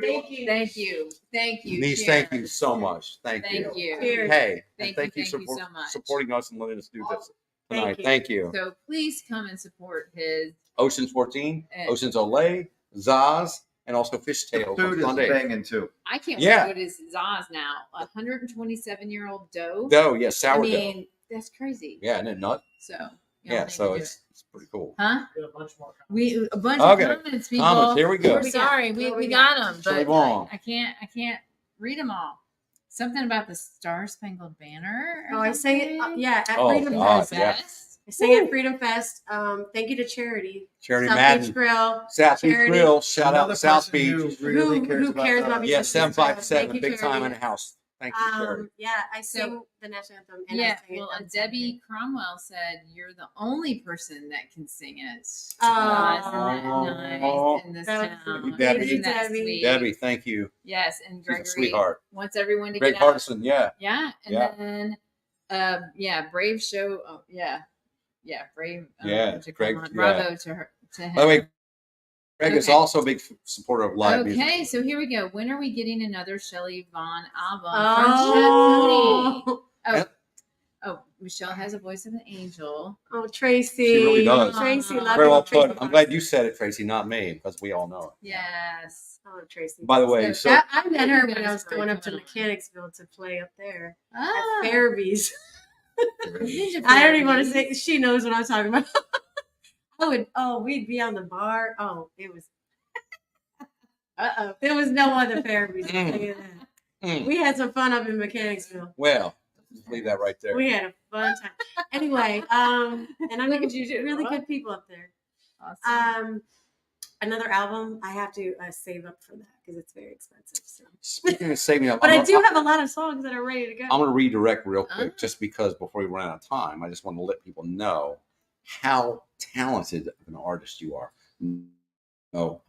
Thank you. Thank you. Thank you. Niece, thank you Cheers. so much. Thank Thank you. you. Cheers. Hey, Thank and you, thank you thank you so much. supporting us and letting us do this tonight. you. Thank you. So please come and support his. Oceans 14, Eh. Oceans Olay, Zaz, and also Fishtails Food on is Sunday. banging too. I can't Yeah. believe what is Zaz now. 127-year-old dough. Dough, yeah, I sourdough. mean, that's crazy. Yeah, isn't it nut? So y'all Yeah, need so to do it's pretty cool. it. Huh? a bunch more. We a bunch Okay. of comments, people. Comments, here we go. We're sorry, we What we got them, Shall we but go on? I can't read them all. Something about the Star Spangled Banner. or Oh, I sang it. something? Yeah, at Oh, Freedom God, Fest. yeah. Yes. I sang at Freedom Fest. Thank you to Charity. Charity South Madden. Beach Grill. South Beach Charity. Grill. Shout out Another to South person Beach. who really Who cares about the- Yeah, music? Thank 757, you, big time Charity. in the house. Thank you, Charity. Yeah, I sing the national anthem. And I Yeah, sing it well, on Saturday. Debbie Cromwell said you're the only person that can sing it. Isn't Oh. that nice in this That's town? sweet. Debbie. Isn't that Debbie. sweet? Debbie, thank you. Yes, and She's a Gregory sweetheart. wants everyone to Greg get out. Hardison, yeah. Yeah, and Yeah. then Brave show. Oh, yeah, Brave. Yeah, to come Greg, on. yeah. Bravo to her. To him. By the way, Greg is Okay. also a big supporter of live music. Okay, so here we go. When are we getting another Shelley Vaughn album Oh. from Chet Yep. Mooney? Oh, Michelle has a voice of an angel. Oh, Tracy. She really does. Tracy, love Very you. well Tracy put. I'm loves glad you. you said it, Tracy, not me, because we all know it. Yes. Oh, Tracy. By the way, So so I met her You when guys I was were going up to coming on. Mechanicsville to play up there Ah, at Fairvies. Ninja I don't even want to Fairies. say. She knows what I'm talking about. We'd be on the bar. Oh, it was. There was no other Fairvies. I'll tell you that. mm, We had some fun up in Mechanicsville. well, just leave that right there. We had a fun time. Anyway, and I Look met at you do, really huh? good people up there. Awesome. Another album, I have to save up for that because it's very expensive. So. Speaking of saving up, But I I'm do have a lot of songs that are ready to go. going to redirect real quick, Ah. just because before we run out of time, I just want to let people know how talented of an artist you are. No,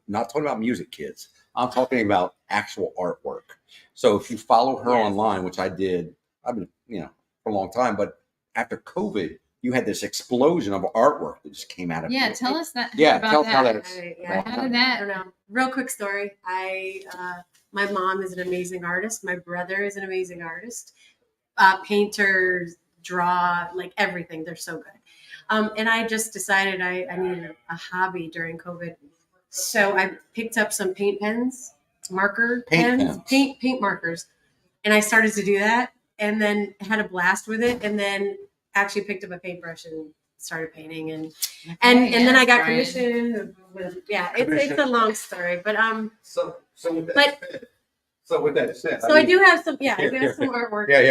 not talking about music, kids. I'm talking about actual artwork. So if you follow her Yes. online, which I did, I've been, for a long time, but after COVID, you had this explosion of artwork that just came out of Yeah, you. tell us that. Yeah, about tell us how that. that- How did I that? don't know. Real quick story. My mom is an amazing artist. My brother is an amazing artist. Painters draw like everything. They're so good. And I just decided I needed a hobby during COVID, so I picked up some paint pens, marker Paint pens, pens. paint markers, and I started to do that, and then had a blast with it, and then actually picked up a paintbrush and started painting, and then I got Brian. commissioned. It's a long story, but So with But- with that said, so I do have some artwork. Yeah.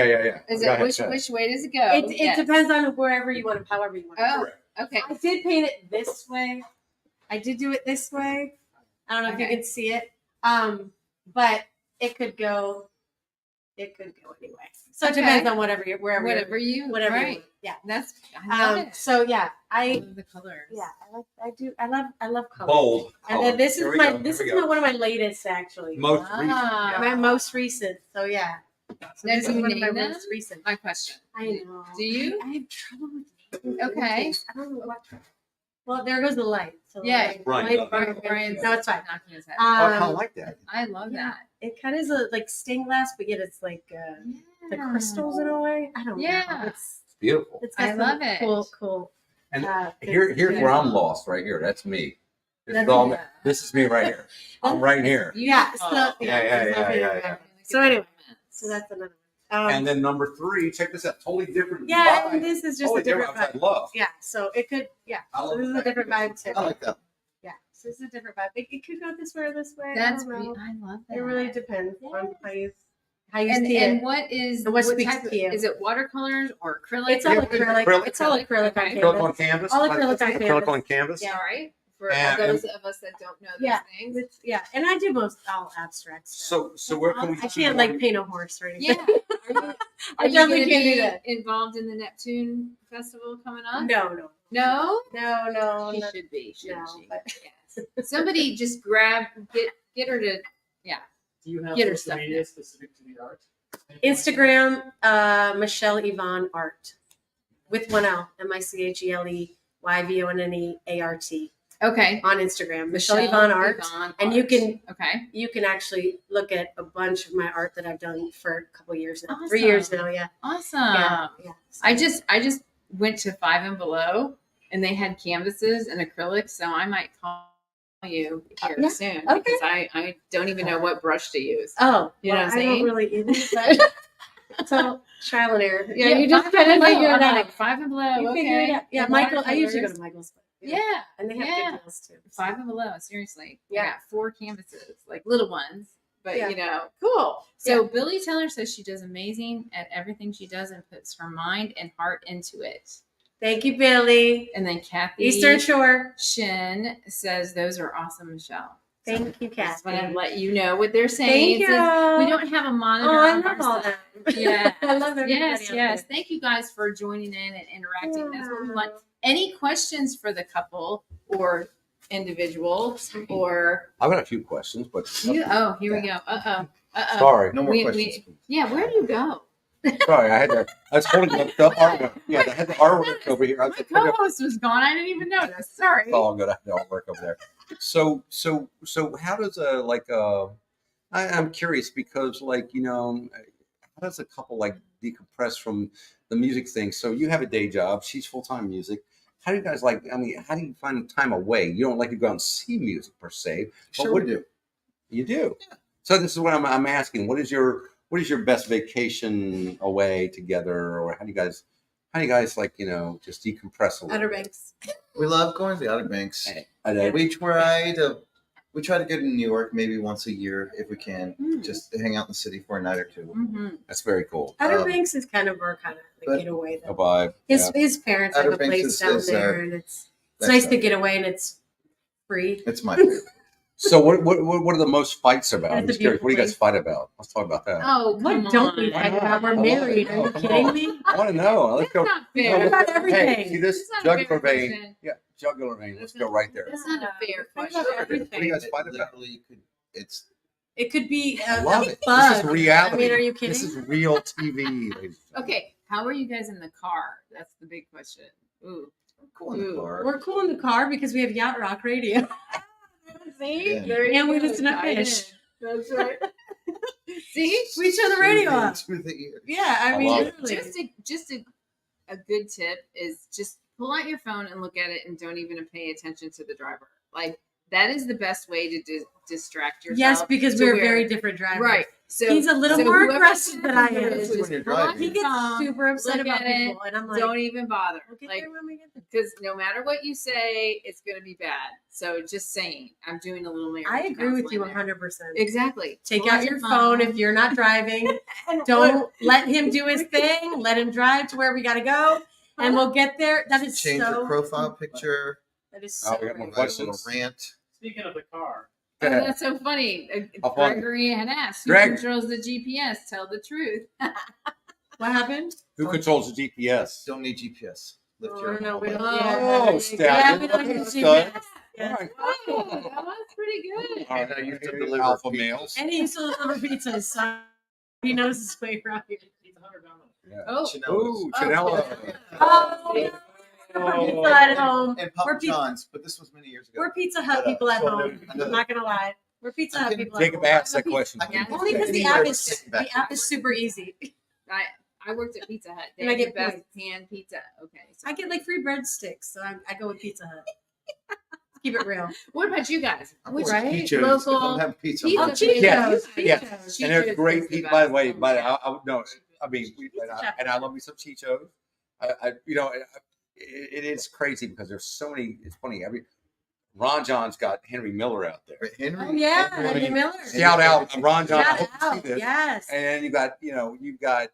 Is Go it ahead, which go ahead. which way does it go? It Yes. depends on wherever you want to, however you want to. Oh, Correct. okay. I did paint it this way. I did do it this way. I don't know if you Okay. can see it. But it could go anyway. So it Okay. depends on whatever you wherever Whatever you whatever you right. want. Yeah. That's I love it. So yeah, I I love the colors. I love color. Bold. And then this Here is we my go, this here is we go. one of my latest actually. Most Ah. recent. Yeah. My most recent. So yeah. So Now, this do is you one of my name them? most recent. My question. I know. Do you? I have trouble with names. Okay. I don't know what. Well, there goes the light. So Yeah. the Right. Brian's No, it's fine. knocking his head. Oh, I kind Um, of like that. I love yeah. that. it kind of is like stained glass, but yet it's like the crystals in a way. I don't know. Yeah. It's Beautiful. it's got I some love it. Cool. And things here's to where do. I'm lost right here. That's me. This is That's all you. me. This is me right here. I'm right here. Yeah. So Oh. Yeah. So anyway, so that's another one. And then number 3, check this out. Totally different Yeah, vibe. and this is just Totally a different which I vibe. love. Yeah. So it could. Yeah. I So love this is a that. different vibe too. I like that. Yeah. So this is a different vibe. It could go this way or this way. That's I don't know. I love that. It really depends on how you And see and it. what is And what what speaks type to you. Is it watercolors or acrylic? It's all Yeah, acrylic. acrylic. It's all acrylic on Okay. Acrylic canvas. on canvas. All acrylic on Acrylic canvas. on canvas. Yeah, right. For And- those of us that don't know these Yeah. things. Yeah, and I do most all abstract stuff. So where can we? I can't like paint a horse or anything. Yeah. Are you, I are you definitely gonna can't do be that. involved in the Neptune Festival coming up? No. No? No. She should be, shouldn't No, she? but- Yes. Somebody just get her to Do you have Get her social stuff media now. specific to the art? Instagram, Michelle Yvonne Art with one L, MICHELEYVONNEART Okay. on Instagram, Michelle Yvonne Art. Yvonne And you Art. can Okay. you can actually look at a bunch of my art that I've done for a couple years now, 3 years Awesome. now. Yeah, Awesome. yeah. So- I just went to Five and Below and they had canvases and acrylics, so I might call you here Yeah, soon okay. because I don't even know what brush to use. Oh, You know what I'm I saying? don't really either. But so trial and error. Yeah, you just Five kind of and Below. figure it I'm out. like, Five and Below. You okay. figure it out. Yeah, And Michael. I usually go watercolors. to Michael's. But, Yeah. and they have Yeah. good deals too. Five and Below. Seriously. I Yeah. got 4 canvases, like little ones, but Yeah. cool. So Billy Teller says she does amazing at everything she does and puts her mind and heart into it. Thank you, Billy. And then Kathy Eastern Shore. Shin says those are awesome, Michelle. Thank you, I just want Kathy. to let you know what they're saying. Thank It you. says we don't have a monitor Oh, I on love our all side. that. Yeah. I love everybody. Yes, out yes. there. Thank you guys for joining in and interacting. That's what we want. Yeah. Any questions for the couple or individual or I've got a few questions, but you? Oh, here we go. Uh-oh. sorry. No more questions, please. Yeah, where do you go? Sorry, I was holding the artwork. Yeah, I had the artwork over here. I was My like, okay, co-host was gone. I didn't even notice. Sorry. it's all good. I had the artwork over there. So how does I'm curious because how does a couple like decompress from the music thing? So you have a day job. She's full-time music. How do you guys how do you find time away? You don't like to go out and see music per se. Sure, what we do. You do. So this is what I'm asking. What is your best vacation away together, or how do you guys just decompress a little Outer bit? Banks. We love going to the Outer Banks. I We try to go to New York maybe once a year if we can, Mm. just to hang out in the city for a night or two. Mm-hmm. That's very cool. Outer Um, Banks is kind of our but- getaway A though. vibe. His parents have Outer a Banks place is- down is, there, and it's that's nice to our- get away, and it's free. It's my favorite. So what are the most fights about? And I'm it's a just curious. What do you guys beautiful fight about? Let's talk about that. Oh, come What don't on. we Why fight not? about? We're I love it. married. Oh, Are you come kidding on. me? I want to know. Let's That's go. not We fair. talk about Hey, everything. see this That's not a jugular fair vein? question. Yeah, jugular vein. Let's go right there. That's not a fair We talk question. about What do you everything. guys fight about? Literally, it's It could be I a love it. bug. This is reality. I mean, are you kidding? This is real TV. ladies and gentlemen. Okay, how are you guys in the car? That's the big question. Ooh. cool in the Ooh. car. We're cool in the car because we have Yacht Rock Radio. See? Yeah. There you And we go. listen to Tied Fish. in. That's right. See? We turn the radio off. Through the ears. Yeah, I I mean, love it. literally. Just a good tip is just pull out your phone and look at it and don't even pay attention to the driver. Like that is the best way to distract yourself. Yes, because to we're where- very different drivers. right. So He's a little so more whoever aggressive than I am. is, Especially when just you're pull out driving. He your gets phone, super upset look about at it, people, and I'm like, don't even bother. we'll get Like there when we get there. because no matter what you say, it's going to be bad. So just saying, I'm doing a little marriage I agree with you counseling there. 100%. Exactly. Take Pull out your phone if you're not driving. and Don't let him do his thing. Let him drive to where we got to go, and we'll get there. That is Change so. your profile picture. That is Oh, so. we got more great. Write a little questions. rant. Speaking of the car, Oh, that's so funny. How fun. Gregory had asked, who Greg. controls the GPS? Tell the truth. What happened? Who controls the GPS? Don't need GPS. Lift Oh, your no, we don't. Oh, Yeah, Stallion. we don't Okay, use son. GPS. All Yeah. right. Oh, that was pretty good. All right, I used to here, deliver alpha pizzas. males. And he used to deliver pizzas, so he knows his way around here. he's $100. Yeah. Oh, Ooh, Oh, Chanela. Oh, See? we're Pizza Hut at home. And We're Papa pizza. John's, but this was many years ago. We're Pizza Hut But, people at so home. I know I'm not gonna lie. We're Pizza I Hut can- people at Jacob home. asked that question. I can Only because the anywhere app but is sit back. super easy. I worked at Pizza Hut. They And I had the get best points. pan pizza. Okay. So. I get like free breadsticks, so I go with Pizza Hut. Keep it real. What about you guys? I'm Which going right? Cheetos. local If I'm having pizza, pizza I'm Oh, having place? Cheetos. Yeah, Cheetos. And there's Cheetos great is the pizza, by the best. way. Oh, But yeah. I mean, Pizza and I love me some Cheetos. It is crazy because there's so many. It's funny. Ron John's got Henry Miller out there. Henry. Oh yeah, Henry. Henry Miller. Shout out Ron John. I Shout hope you see out. this. Yes. And you've got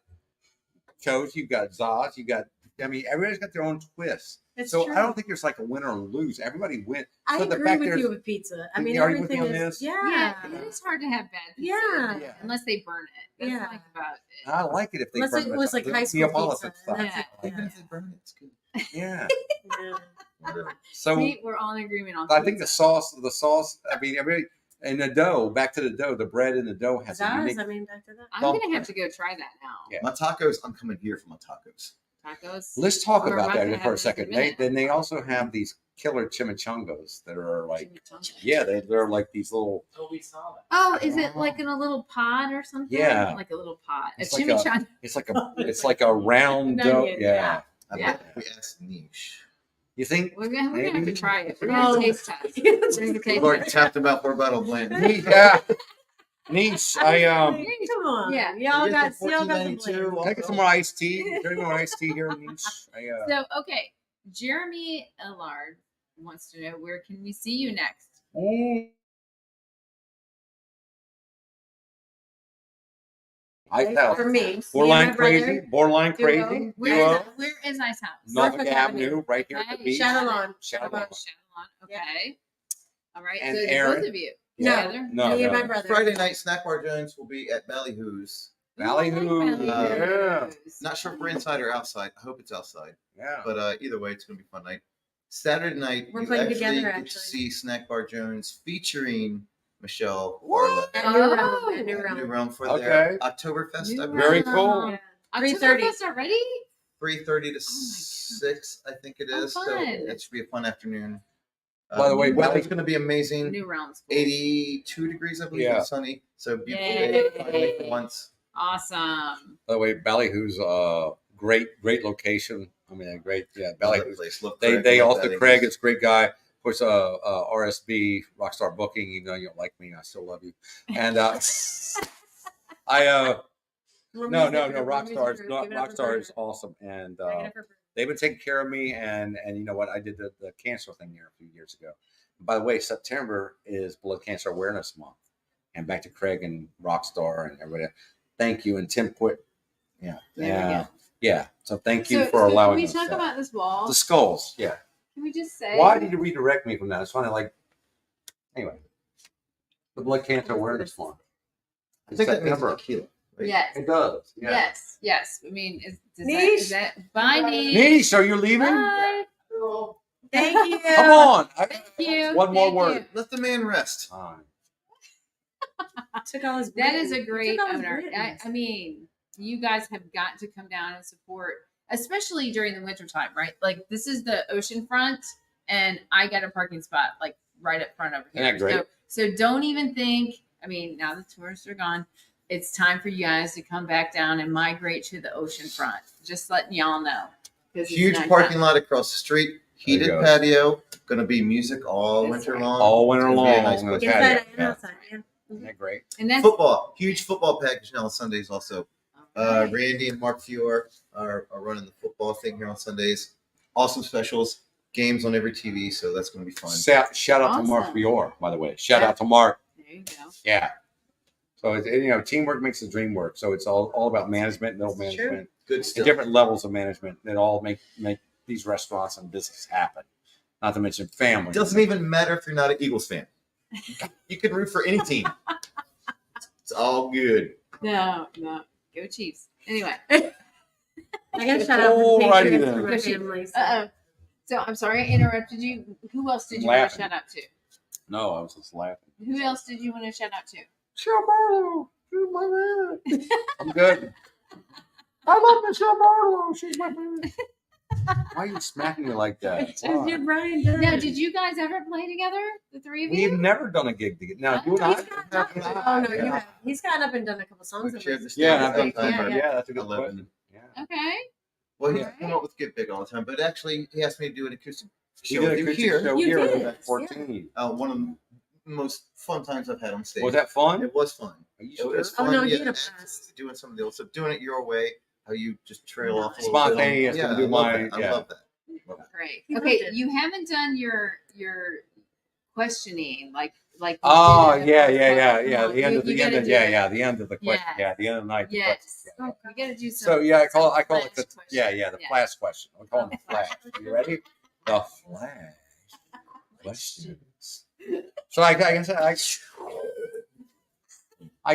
Coach, you've got Zaz, everybody's got their own twist. It's So true. I don't think there's like a winner or lose. Everybody wins. I so the agree fact with there's- you with pizza. I mean, Are you with me everything on is. this? Yeah. Yeah, it is hard to have bad pizza. Yeah. Yeah. Unless they burn it. That's Yeah. what I like about it. I like it if they Unless burn it was like high school Neapolitan pizza. stuff. and that's Yeah. it. Even if they burn it, it's good. Yeah. Yeah. Whatever. So See, we're all in agreement on I think the pizza. sauce. Everybody and the dough. Back to the dough. The bread in the dough It has does. a unique. I mean, back to that. I'm gonna have to go try that now. Yeah. My tacos, I'm coming here for my tacos. Tacos. Let's talk We're about about that to for have a it in second. a minute. Then they also have these killer chimichangas that are like, Chimichanga. yeah, they're like these little. Oh, we saw that. Oh, is it like in a little pod or something? Yeah. Like a little pot. It's a like chimichanga. It's like a round An dough. onion, Yeah. I Yeah. bet we asked niche. You think? We're gonna have to Maybe. try it. We're Oh. gonna taste test. We're gonna taste We've already test. tapped about for battle plan. Yeah. Niche. Come on. Yeah. Y'all got some blame. Can I get some more iced tea? Is there any more iced tea here, Niche? So okay, Jeremy Allard wants to know where can we see you next? Ice House. For me. Borderline Me and my brother. crazy. Borderline Duo. crazy. Where Duo. is, where is Ice House? Norfolk Norfolk Avenue, Avenue. right here at the Okay. beach. Shadowlawn. Shadowlawn. Okay. All right. And So Aaron. both of you No. together. No, Me and no. my brother. Friday night Snack Bar Jones will be at Ballyhoo's. Ballyhoo. Yeah. Not sure if we're inside or outside. I hope it's outside. Yeah. But either way, it's gonna be a fun night. Saturday night, We're you playing actually together, get actually. to see Snack Bar Jones featuring Michelle Barlow. At New Realm. At New New Realm. Realm for Okay. their Oktoberfest. I New believe. Very Realm. cool. Yeah. October 3:30. Fest already? 3:30 to God. 6, I think it Oh, is. So fun. it should be a fun afternoon. By the way, weather's going to be amazing. New Realm's cool. 82 degrees, I believe, Yeah. and sunny. So beautiful Yay. day finally for once. Awesome. By the way, Ballyhoo's great location. I mean, a great Love that Ballyhoo's. place. Love They Craig, love also Ballyhoo's. Craig is a great guy. Of course, RSB Rockstar Booking. You know you don't like me. I still love you. And More no music group, more Rockstar music group. Give it up for Rockstar is Bruno. awesome, and Give it up for Bruno. they've been taking care of me. And you know what? I did the cancer thing here a few years ago. By the way, September is Blood Cancer Awareness Month, and back to Craig and Rockstar and everybody. Thank you, and Tim quit. Yeah, There we yeah, go. yeah. So thank you So for allowing can we us talk that. about this wall? The skulls. Yeah. Can we just say Why did you redirect me from that? It's funny, like, anyway, the Blood Cancer Awareness Month. I think that means September. tequila. Right? Yes. It does. Yeah. Yes. Yes. I mean, is Niche. that bye, Niche? Niche, are you leaving? Bye. Thank you. Come on. Thank you. One more Thank word. you. Let the man rest. Fine. Took all his That is Britney. a great Took all his owner. Britneys. I mean, you guys have got to come down and support, especially during the wintertime, right? Like, this is the ocean front, and I got a parking spot, like, right up front over here. Isn't that great? So don't even think, I mean, now the tourists are gone, it's time for you guys to come back down and migrate to the ocean front. Just letting y'all know. 'Cause it's Huge nice parking out. lot across the street. There you Heated go. patio. Going to be music all That's winter right. long. All winter It's gonna be a long. nice on the place. patio. Inside and Yeah. outside. Yeah. Isn't that great? And that's Football. Huge football package now on Sundays also. okay. Randy and Mark Fior are running the football thing here on Sundays. Awesome specials. Games on every TV, so that's going to be fun. Shout out to Mark Awesome. Fior, by the way. Shout Yeah. out to Mark. There you go. Yeah. So teamwork makes the dream work. So it's all about management, middle It's true. management, Good and stuff. different levels of management that all make these restaurants and business happen. Not to mention family. It doesn't even matter if you're not an Eagles fan. You can root for any team. It's all good. No. Go Chiefs. Anyway. I got to shout out for the Alrighty Patriots then. for my Go Chiefs. family. So. Uh-oh. So I'm sorry I interrupted you. Who else did you want to Laughing. shout out to? No, I was just laughing. Who else did you want to shout out to? Michelle Barlow, she's my man. I'm good. I love Michelle Barlow. She's my man. Why are you smacking me like that? It's just you, Brian. Now, did you guys ever play together? The three of We've you? never done a gig together. Now, you and He's I. gotten up. Oh, no, you have. He's gotten up and done a couple songs. We've with shared us. this Yeah, together and I've done sometime, Yeah, but yeah, that's a good 11. question. Yeah. Okay. Well, he's Alright. come up with Get Big all the time, but actually, he asked me to do an acoustic She show did with a you acoustic here. show You here did, at 14. One of the most fun times I've had on stage. Was that fun? It was fun. Are you It sure? was Oh, fun. no, he yeah, had a blast. doing some of the so doing it your way, how you just trail off a little Spontaneous, bit. to Yeah, do I love my- that. I yeah. love that. Love that. Great. He Okay, loved it. you haven't done your questioning like you Oh, did yeah. at The end of You the gotta end of do yeah, it. yeah. The end of the question. Yes. Yeah, the end of the night. the Yes. question. Yeah. You gotta do some. So yeah, I call it the flash the questions. flash question. We call them the Flash. flash. You ready? The flash questions. So I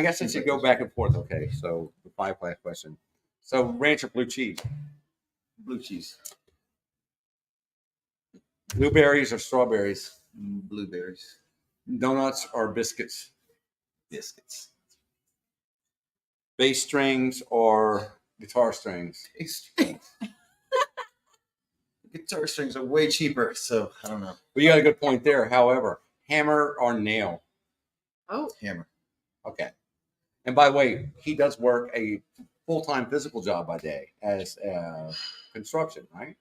guess I should go back and forth. Okay, so the five flash question. So ranch or blue cheese, Blue cheese, blueberries or strawberries, blueberries, donuts or biscuits, biscuits. bass strings or guitar strings. Guitar strings are way cheaper, so I don't know. Well, you got a good point there. However, hammer or nail. Oh, Hammer. Okay. And by the way, he does work a full-time physical job by day as construction, right?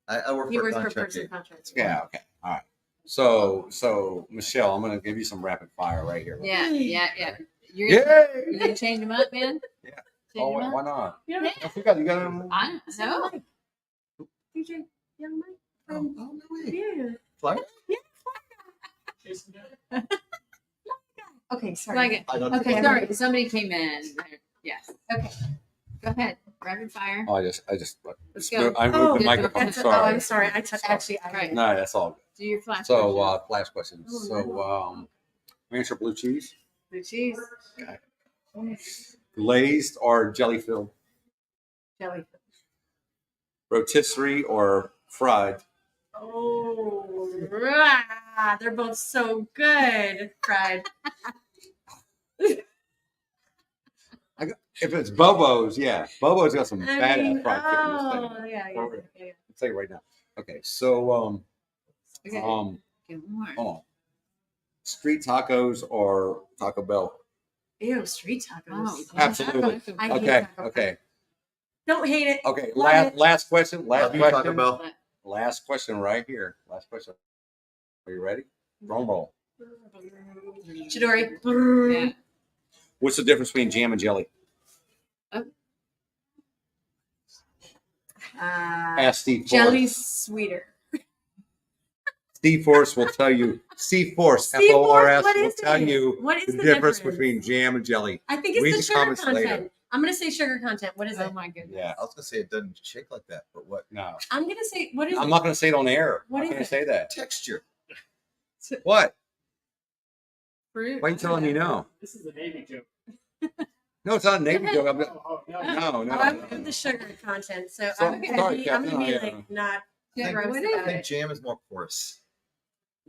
I work He for a works for contract. person contracts. Yeah. Okay. All right. So Michelle, I'm going to give you some rapid fire right here. yeah. You're Yay! you gonna change them up, man? Yeah. Change Oh, them why up? not? You know, Yeah. Don't forget, you got I know. DJ, young Mike. Oh, no way. Yeah. Fly? Jason did it. Okay, sorry. Like it. I don't Okay, know. sorry. Somebody came in. Yes. Okay. Go ahead. Rapid fire. Oh, I just, Let's go. I moved Oh, the microphone. That's Sorry. I'm sorry. Actually, I Right. No, that's all. Do your flash. So, question. flash questions. Oh, So, no. ranch or blue cheese, Blue cheese. glazed or jelly filled, jelly. rotisserie or fried, Oh, rah, they're both so good. Fried. If it's Bobo's, yeah, Bobo's got some I badass mean, fried chicken. This oh, thing. yeah. I'll tell you right now. Okay, so Okay. get One more. hold on. Street tacos or Taco Bell? Ew, street tacos. Oh, Absolutely. I hate Okay, Taco Bell. okay, Don't hate it. okay. Love it. Last question. Last Love you, Taco question. Bell. Last question right here. Last question. Are you ready? Drum roll. Chidori. Yeah. What's the difference between jam and jelly? Ask Steve Forrest. Jelly's sweeter. Steve Forrest will tell you. Steve Forrest, Steve F-O-R-S, Forrest, what will is tell it? you What is the the difference difference? between jam and jelly. I think it's Read the the sugar comments content. later. I'm gonna say sugar content. What is Oh it? my goodness. Yeah. I was gonna say it doesn't shake like that, but what No. I'm gonna say what is I'm it? not going to say it on air. What I'm is going to it? say that. texture? What? Fruit. Why are you telling me no? This is a Navy joke. No, it's not a Navy joke. Oh, no. No, no. I'm no. with the sugar content, so So- I'm gonna sorry, be Captain, like not Yeah, gross what about is I think it. jam is more porous.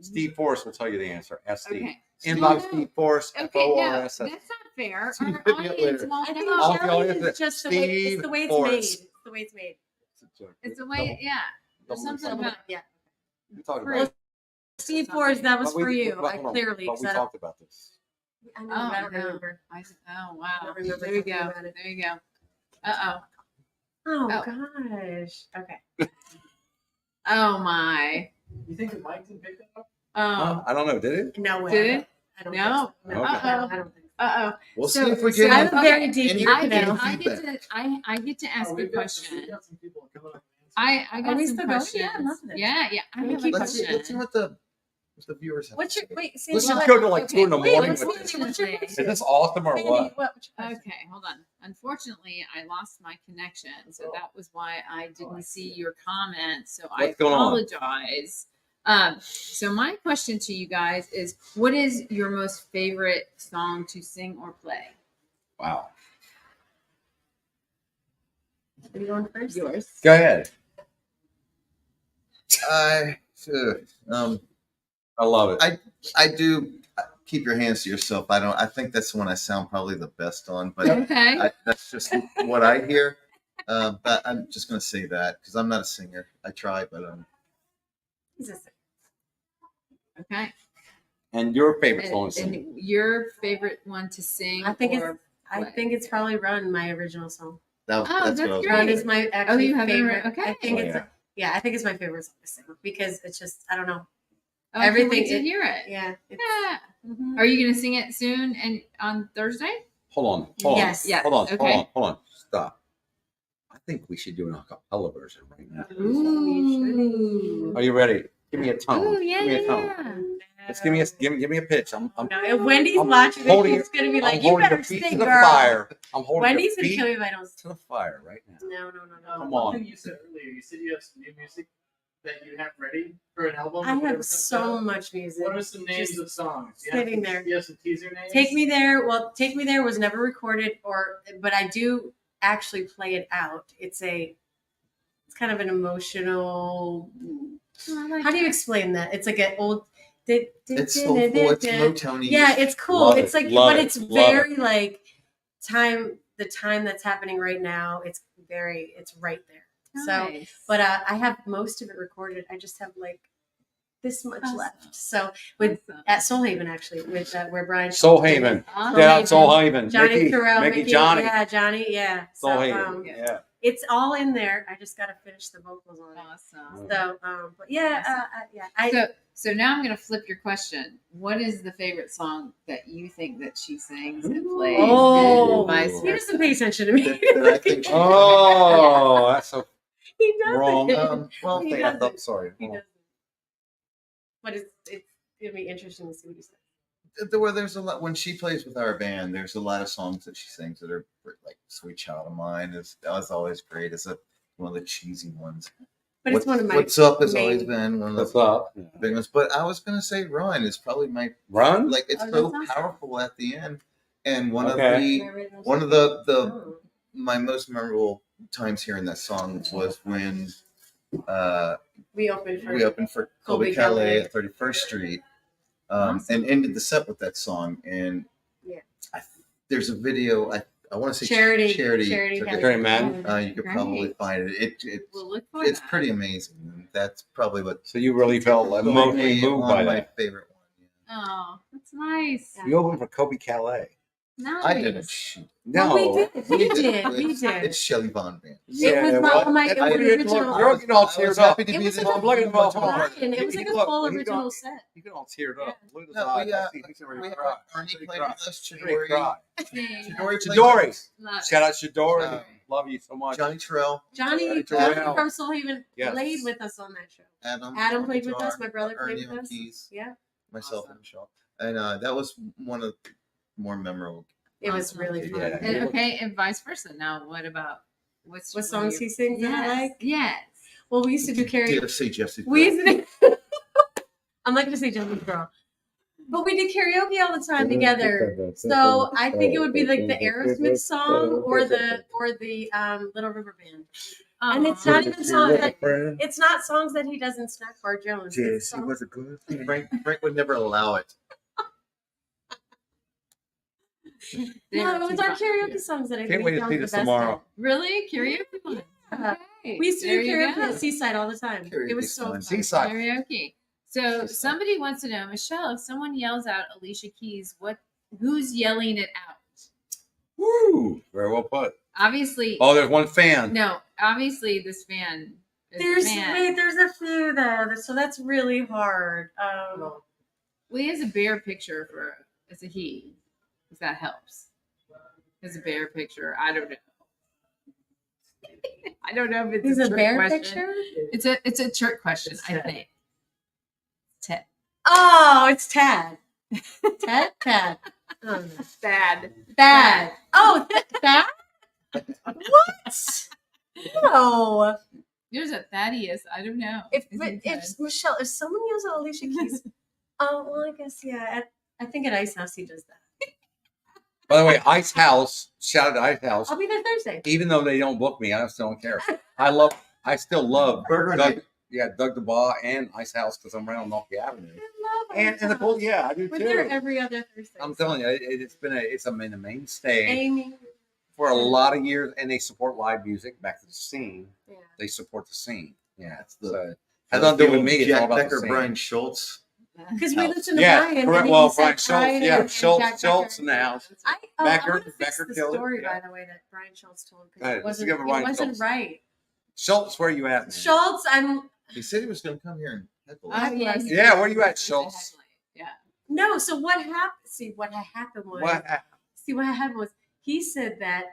Steve Forrest will tell you the answer. Ask Steve. Okay. Inbox No. Steve Forrest, Okay, no, F-O-R-S. that's not fair. So you Our hit me up audience later. won't I think know. I'll tell jelly you is that just the way it's the way it's Steve made. Forrest. It's the way it's made. It's the way, yeah. There's something Double- about yeah. We talked fruit. about it. Steve Forrest, that was But we- for you. but I hold on. clearly. But 'cause we I don't- talked about this. I know, but I don't no. remember. Oh, I wow. don't remember There you talking go. about it. There you go. Uh-oh. Oh, Oh. gosh. Okay. Oh, my. You think the mic can pick that up? Oh. I don't know. Did it? No way. Did it? I don't No. think so. Okay. Uh-oh. I don't think so. Uh-oh. We'll So- see if we so get I any- have a very any- deep any I get, feedback. I get to ask Oh, a we've got some question. people coming up. I Are got we some still going? questions. Yeah, I love this. Yeah. I Can we have a keep Let's see question. what the viewers have. What's to your say. wait? Let's Sandy, just go to like Okay. 2 in the Wait, morning what's with the- this. what's your Is Is this awesome or Sandy, what? what's your question? Okay, hold on. Unfortunately, I lost my connection, so that was why I didn't see your comment. So I What's going on? apologize. So my question to you guys is, what is your most favorite song to sing or play? Wow. Are you going first? Yours. Go ahead. I love it. I do keep your hands to yourself. I think that's the one I sound probably the best on, but Okay. that's just what I hear. But I'm just going to say that because I'm not a singer. I try, but He's a singer. Okay. And your favorite song to And sing? your favorite one to sing? I think or I play? think it's probably "Run," my original song. Oh, that's what I that's was. great. "Run" is my actually you have it favorite. right- okay. I think Oh, it's yeah. I think it's my favorite song to sing because it's just I don't know. Oh, I can't everything wait to it- hear it. Yeah. It's, Yeah. mhm. Are you going to sing it soon and on Thursday? Hold on. Yes. Yes. Hold on. Okay. Hold on. Stop. I think we should do an acapella version right now. Ooh. Are you ready? Give me a tone. Ooh, yeah, Give me a tone. yeah. Just give me a pitch. I'm No, if Wendy's I'm watching, holding she's gonna be I'm like, "You holding better the feet sing, to the girl." fire. I'm holding Wendy's the gonna feet kill me if I don't. to the fire right now. No. Come One on. thing you said earlier, you said you have some new music that you have ready for an album. I if it ever have comes so out. much music. What are some names Just of songs? sitting there. You have some teaser names. Take Me There. Well, Take Me There was never recorded, but I do actually play it out. It's kind of an emotional. How do you explain that? It's like an old. It's soulful. It's Motony. Yeah, it's cool. Love It's it, like, love but it, it's love very like the time that's happening right now. It's right there. So, Nice. but I have most of it recorded. I just have like this much Awesome. left. So with Awesome. at Soul Haven actually, with where Brian Soul Schultz did it. Haven. Awesome. Yeah, Soul Haven. Johnny Mickey, Carell, Mickey, Johnny. yeah, Johnny, yeah. Soul So Haven. Yeah. it's all in there. I just got to finish the vocals on it. Awesome. So, but yeah, yeah. So now I'm going to flip your question. What is the favorite song that you think that she sings and plays? Oh, and vice he versa? doesn't pay attention to me. That I think. Oh, that's so He doesn't. wrong. Well, He Okay, I doesn't. thought, sorry. He Hold on. doesn't. But it's gonna be interesting to see what he says. there's a lot when she plays with our band. There's a lot of songs that she sings that are like "Sweet Child of Mine." That's always great. It's one of the cheesy ones. But it's one of my What's Up has main- always been one of What's the up? big ones. But I was gonna say Run is probably my Run? like it's Oh, so that's awesome. powerful at the end. And one Okay. of the Oh. my most memorable times hearing that song was when We opened for we opened for Colby Colby Calais Calais. at 31st Street, Awesome. and ended the set with that song. And Yeah. there's a video. I want to say Charity took had it. Charity Man. You could probably Great. find it. We'll look for It's that. pretty amazing. And that's probably what So you really felt emotionally moved one by of my that. favorite one. Oh, that's nice. You opened for Kobe Calais. Nice. I didn't shoot. No. Well, we did. We It's- did. It's Shelley Von Band. It was well, my that's- original. You're getting all I was teared happy up. to It be was there. like I'm looking at my phone. Ryan, it was like a Look, full you original don't- set. You get all teared up. Look at his No, eyes. we, I see he's we already had cried. Ernie He played cried. with us. He already cried. Chidori played Chidori. with us. Love it. Shout out Shadori. Uh, Love you so much. Johnny Terrell, Johnny Terrell. from Soul Haven Yes. played with us on that show. Adam. Adam on played with guitar, us. My brother played Ernie with on us. keys, Yeah, myself Awesome. and Michelle. And that was one of the more memorable. it was Awesome. really fun. Yeah. And, okay, and vice versa. Now, what about What songs he sings Yes. that I like? Yes. Well, we used to do karaoke. DFC Jesse. We used to do, I'm not going to say Jesse Girl, but we did karaoke all the time together. So I think it would be like the Aerosmith song or the Little River Band. And it's not even songs that it's not songs that he does in Snack Bar Jones. It's songs- a good Frank would never allow it. No, it was our karaoke songs that I Can't think wait to that see was this the best tomorrow. at. Really? Karaoke one. Yeah. Okay. We used to There do you karaoke go. at Seaside all the time. It was Karaoke's so fun. fun. Seaside. Karaoke. So somebody wants to know, Michelle, if someone yells out Alicia Keys, who's yelling it out? Woo! Very well put. Obviously, Oh, there's one fan. no. Obviously, this fan is There's a fan. there's a few though, so that's really hard. Well, he has a bear picture for as a he, if that helps. Has a bear picture. I don't know. I don't know if it's He's a a trick bear question. picture. It's a trick question, I think. Ted. Oh, it's Tad. Tad. Oh, no. Bad. Bad. Oh, that? What? No. There's a Thaddeus. I don't know. If Is he Ted? Michelle, if someone yells at Alicia Keys, oh well, I guess yeah. I think at Ice House he does that. By the way, Ice House, shout out to Ice House. I'll be there Thursday. Even though they don't book me, I still don't care. I still love Burger Doug, night. Doug DeBaugh and Ice House because I'm around Milky Avenue. I love And Ice the cool, House. yeah, I do We're there too. every other Thursday. I'm telling you, it's been a mainstay Amy. for a lot of years, and they support live music. Back to the scene, Yeah. they support the scene. Yeah, That's the- so, has nothing to do with me. It's all Jack about Becker, the scene. Brian Schultz. Because we listened to Yeah, Brian. correct. and Well, he said Brian Schultz, Brian yeah, and Schultz Jack Schultz Becker. in the house. I Becker- want to fix Becker the killed it, story, yeah. by the way, that Brian Schultz told Go ahead, because let's it give it wasn't, Brian it wasn't Schultz. right. Schultz, where you at, man? Schultz, He said he was going to come here and heckle us. Oh, yeah, he Yeah, did. where you at, He was Schultz? a headlight. Yeah. no. So what happened? See, what happened was. What? See, what happened was he said that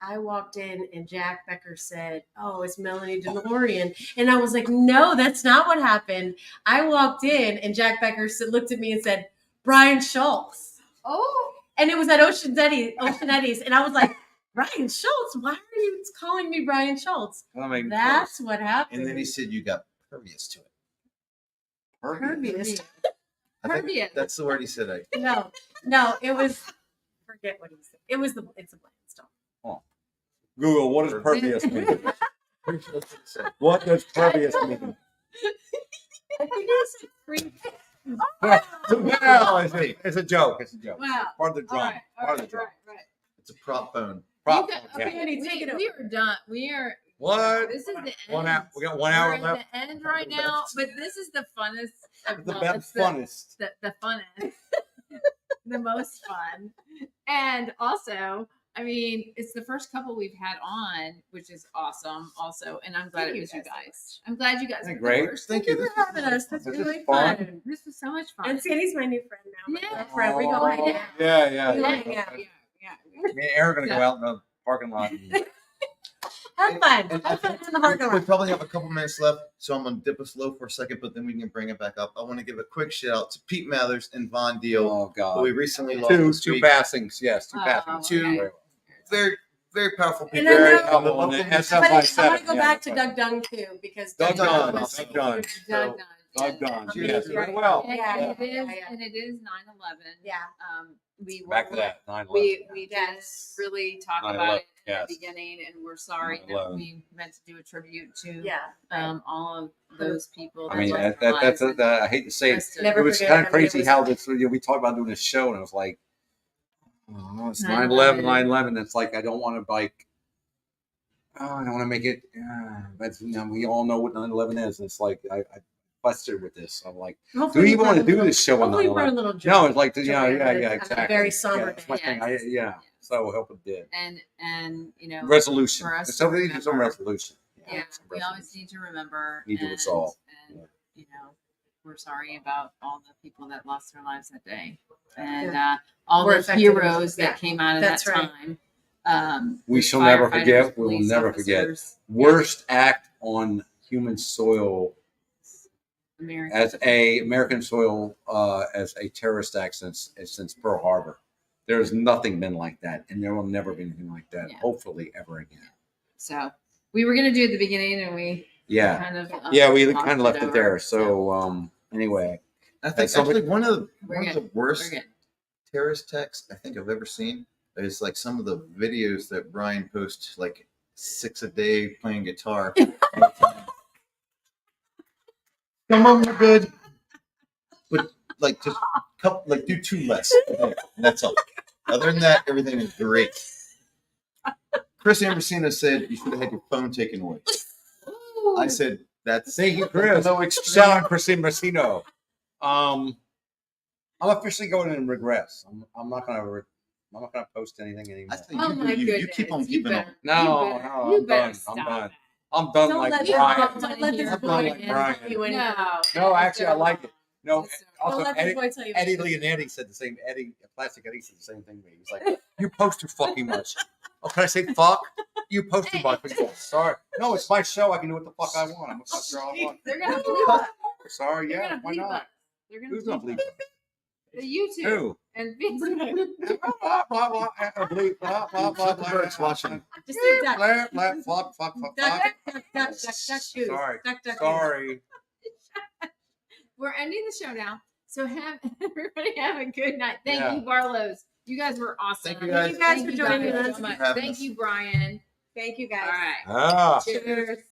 I walked in and Jack Becker said, "Oh, it's Melanie DeLorean," and I was like, "No, that's not what happened." I walked in and Jack Becker looked at me and said, "Brian Schultz," Oh, and it was at Ocean Eddies, and I was like, "Brian Schultz? Why are you calling me Brian Schultz?" I mean, That's what happened. And then he said you got pervious to it. Pervious. I think Pervious. that's the word he said. No, it was. Forget what he said. It's a bland stuff. Google, what does pervious mean? What does pervious mean? I think it said free. Well, it's a joke. It's a joke. wow. Part of the All drama. right. All Part of right. the Right. drama. Right. It's a prop phone. Prop. You got- Yeah. okay, Andy, take it we are done. We are. What? This is the end. 1 hour. We got 1 We're hour at left. the end right now, but this is the funnest. The well, best, it's funnest. The funnest, the most fun, and also, I mean, it's the first couple we've had on, which is awesome. Also, and I'm glad Thank it you was you guys. guys. I'm glad you guys. Isn't it were great? first. Thank Thank you. you for having us. That's This is really fun. fun. This was so much fun. And Sandy's my new friend now. My Yeah. girlfriend. We go hang out. Yeah, yeah. We yeah. hang out. Yeah. Me and Aaron are gonna go out in the parking lot. And Have fun. And Have fun in the parking we lot. probably have a couple minutes left, so I'm gonna dip us low for a second, but then we can bring it back up. I want to give a quick shout out to Pete Mathers and Von Deal, Oh who God. we recently lost this Two week. passings. Yes, two Oh, passings. Two very, very powerful And people. I Very know- helpful. And that's I why I want said to go it. back to Yeah. Doug Dunn too, because Doug Dunn. was Doug Dunn. Doug Dunn. Doug Dunn. Cheers. Yes, Right. very well. And, Yeah, and it yeah, is, yeah. and it is 9/11. Yeah. We Back were, to that. 9/11. we Yes. did really talk 9/11, about it in yes. the beginning, and we're sorry that 9/11. we meant to do a tribute to Yeah. all of those people. I mean, lost their that's lives I hate to say it. and Never It was forget. kind I mean, of crazy it was- how this. We talked about doing a show, and it was like, oh, it's 9/11. 9/11. It's like I don't want to like. Oh, I don't want to make it. But we all know what 9/11 is. And it's like I busted with this. I'm like, do Hopefully we even brought want a to do little- this show on hopefully we brought a 9/11? little joy. No, it's like joy yeah, on a exactly. very somber Yeah, that's my day. thing. Yes. Yeah, so help it did. and you know, Resolution. for us to Somebody needs some remember. resolution. yeah, some we always resolution. need to remember. Need to and, resolve. And Yeah. you know, we're sorry about all the people that lost their lives that day, and Yeah. all We're those affected. heroes Yeah. that came out of That's that right. time. We the shall never firefighters, forget. We will police never forget. officers, Worst act on human soil American. as a American soil as a terrorist act since Pearl Harbor. There's nothing been like that, and there will never be anything like that. Yeah. Hopefully, ever again. So we were gonna do it at the beginning, and we Yeah, kind of yeah. We lost kind of left it over, there. So anyway, I think somebody- actually one of We're the good. worst we're good. terrorist attacks I think I've ever seen is like some of the videos that Brian posts, like 6 a day playing guitar. Some of them are good, but like just like do 2 less. And that's all. Other than that, everything is great. Chris Ambrosino said you should have had your phone taken away. I said that's thank you, Chris. no extreme. Shout out Christine Messino. I'm officially going in regress. I'm not gonna post anything anymore. I think Oh my you goodness! keep on You keeping on. better- No, you better- no, you I'm better done. I'm stop done. that. I'm done Don't like let Brian. this don't let this I'm boy done like Brian. tell you anything. No, No, actually, I like it. No, Listen, Don't also let this Eddie, boy tell you Eddie anything. Leonetti said the same. Plastic Eddie said the same thing to me. He's like, "You post too fucking much." Oh, can I say fuck? You post too much. Sorry. No, it's my show. I can do what the fuck I want. I'm a fuck girl I want. They're gonna bleep us. Sorry, They're yeah. gonna Why bleep us. not? They're gonna Who's gonna bleep bleep? us. The YouTube Who? and Facebook. Blah blah blah. Bleep. Blah blah blah. Zuckerberg's watching. Just say duck. Blah blah. Fuck. Duck, duck, duck, duck, duck, duck, goose. Sorry. Duck, duck, goose. Sorry. We're ending the show now. So have everybody have a good night. Thank Yeah. you, Barlows. You guys were awesome. Thank you, guys. Thank you guys for joining guys us. so much. Having Thank us. you, Brian. Thank you All guys. right. Ah. Cheers.